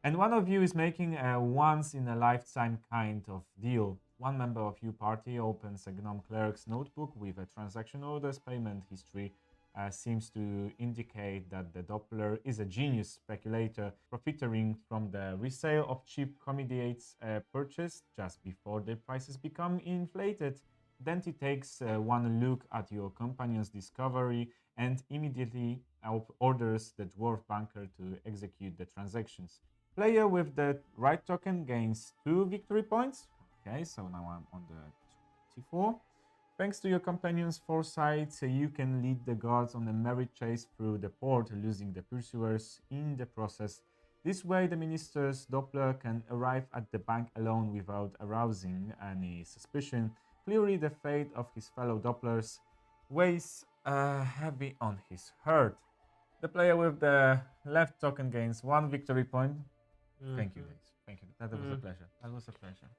And one of you is making a once-in-a-lifetime kind of deal. One member of your party opens a gnome clerk's notebook with a transaction order's payment history. Seems to indicate that the Doppler is a genius speculator profiteering from the resale of cheap comediates purchased just before their prices become inflated. Then he takes one look at your companion's discovery and immediately orders the dwarf banker to execute the transactions. Player with the right token gains 2 victory points. Okay, so now I'm on the 24. Thanks to your companion's foresight, you can lead the guards on a merry chase through the port, losing the pursuers in the process. This way, the minister's Doppler can arrive at the bank alone without arousing any suspicion. Clearly, the fate of his fellow Dopplers weighs heavy on his heart. The player with the left token gains 1 victory point. Thank you, guys. Thank you. That was a pleasure. That was a pleasure.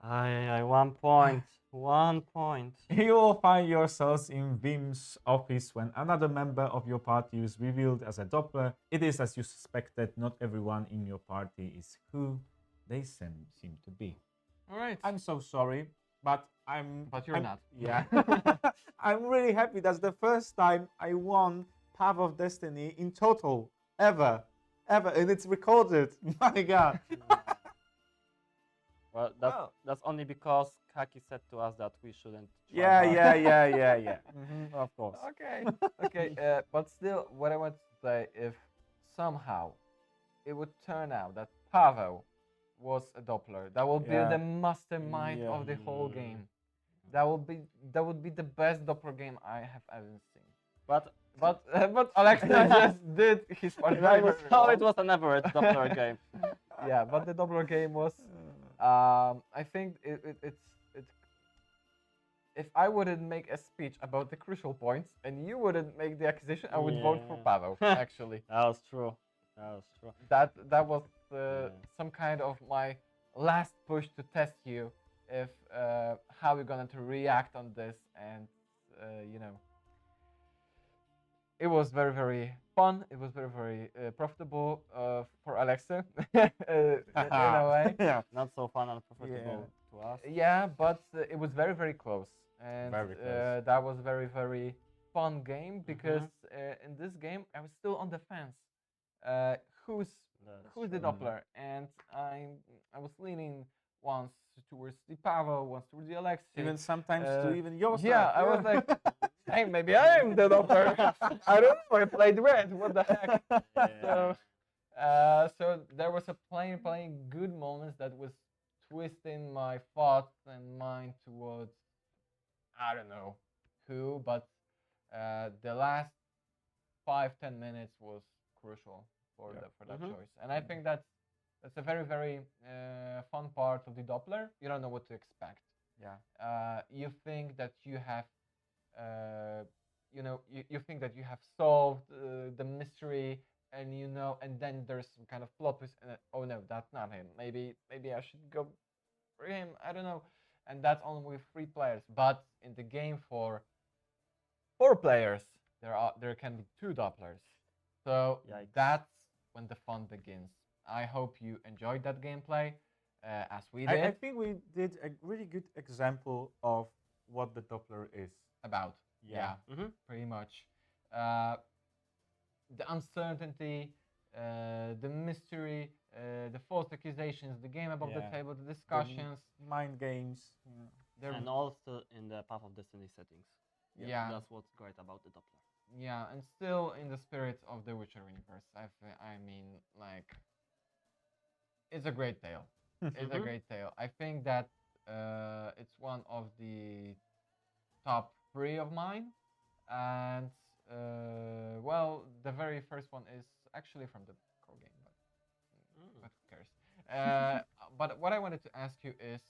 I 1 point. 1 point. You will find yourselves in Vim's office when another member of your party is revealed as a Doppler. It is as you suspected, not everyone in your party is who they seem to be. All right. I'm so sorry, but I'm. But you're not. Yeah. I'm really happy. That's the first time I won Path of Destiny in total ever, and it's recorded. My God. Well, Well. that's only because Kaki said to us that we shouldn't. Try Yeah, hard. yeah. Of course. Okay. Okay. But still, what I want to say, if somehow it would turn out that Pavel was a Doppler, that will be Yeah. the mastermind Yeah. of the whole game. That would be the best Doppler game I have ever seen. But But Alexa just did his part very, very how well. it was an average Doppler game. Yeah, but the Doppler game was. I think it's. If I wouldn't make a speech about the crucial points and you wouldn't make the accusation, I would vote for Yeah. Pavel. Actually, That was true. That was true. that was Yeah. some kind of my last push to test you if how you're gonna to react on this, and you know, it was very very fun. It was very very profitable for Alexa in a way. Yeah. Not so fun and profitable to us. Yeah, but it was very very close, and Very close. that was very very fun game because in this game I was still on the fence. Uh, who's That's who's the true. Doppler? And I was leaning once towards the Pavel, once towards the Alexei. Even sometimes to even yourself. Yeah, I was like, hey, maybe I am the Doppler. I don't know. I played red. What the heck? So, so there was a playing good moments that was twisting my thoughts and mind towards I don't know who, but the last 5-10 minutes was crucial for Yeah. for that choice, and I think that's a very very fun part of the Doppler. You don't know what to expect. Yeah. You think that you have you know you think that you have solved the mystery, and you know, and then there's some kind of plot twist, and oh no, that's not him. Maybe I should go for him. I don't know. And that's only with 3 players. But in the game for 4 players, there can be 2 Dopplers. So Yikes. that's when the fun begins. I hope you enjoyed that gameplay as we did. I think we did a really good example of what the Doppler is. About Yeah. pretty much. The uncertainty, the mystery, the false accusations, the game above the Yeah. table, the discussions. Mind games. Yeah. They're And also in the Path of Destiny settings. Yeah. That's what's great about the Doppler. Yeah, and still in the spirit of the Witcher universe. I mean, like, it's a great tale. It's a great tale. I think that it's one of the top 3 of mine, and well, the very first one is actually from the core game, but who cares? But what I wanted to ask you is,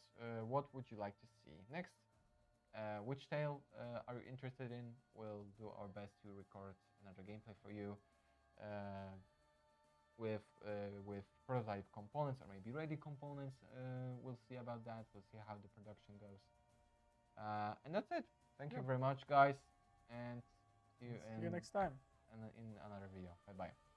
what would you like to see next? Which tale are you interested in? We'll do our best to record another gameplay for you with prototype components or maybe ready components. We'll see about that. We'll see how the production goes. And that's it. Thank you very much, guys, and see you See you next time. in another video. Bye bye.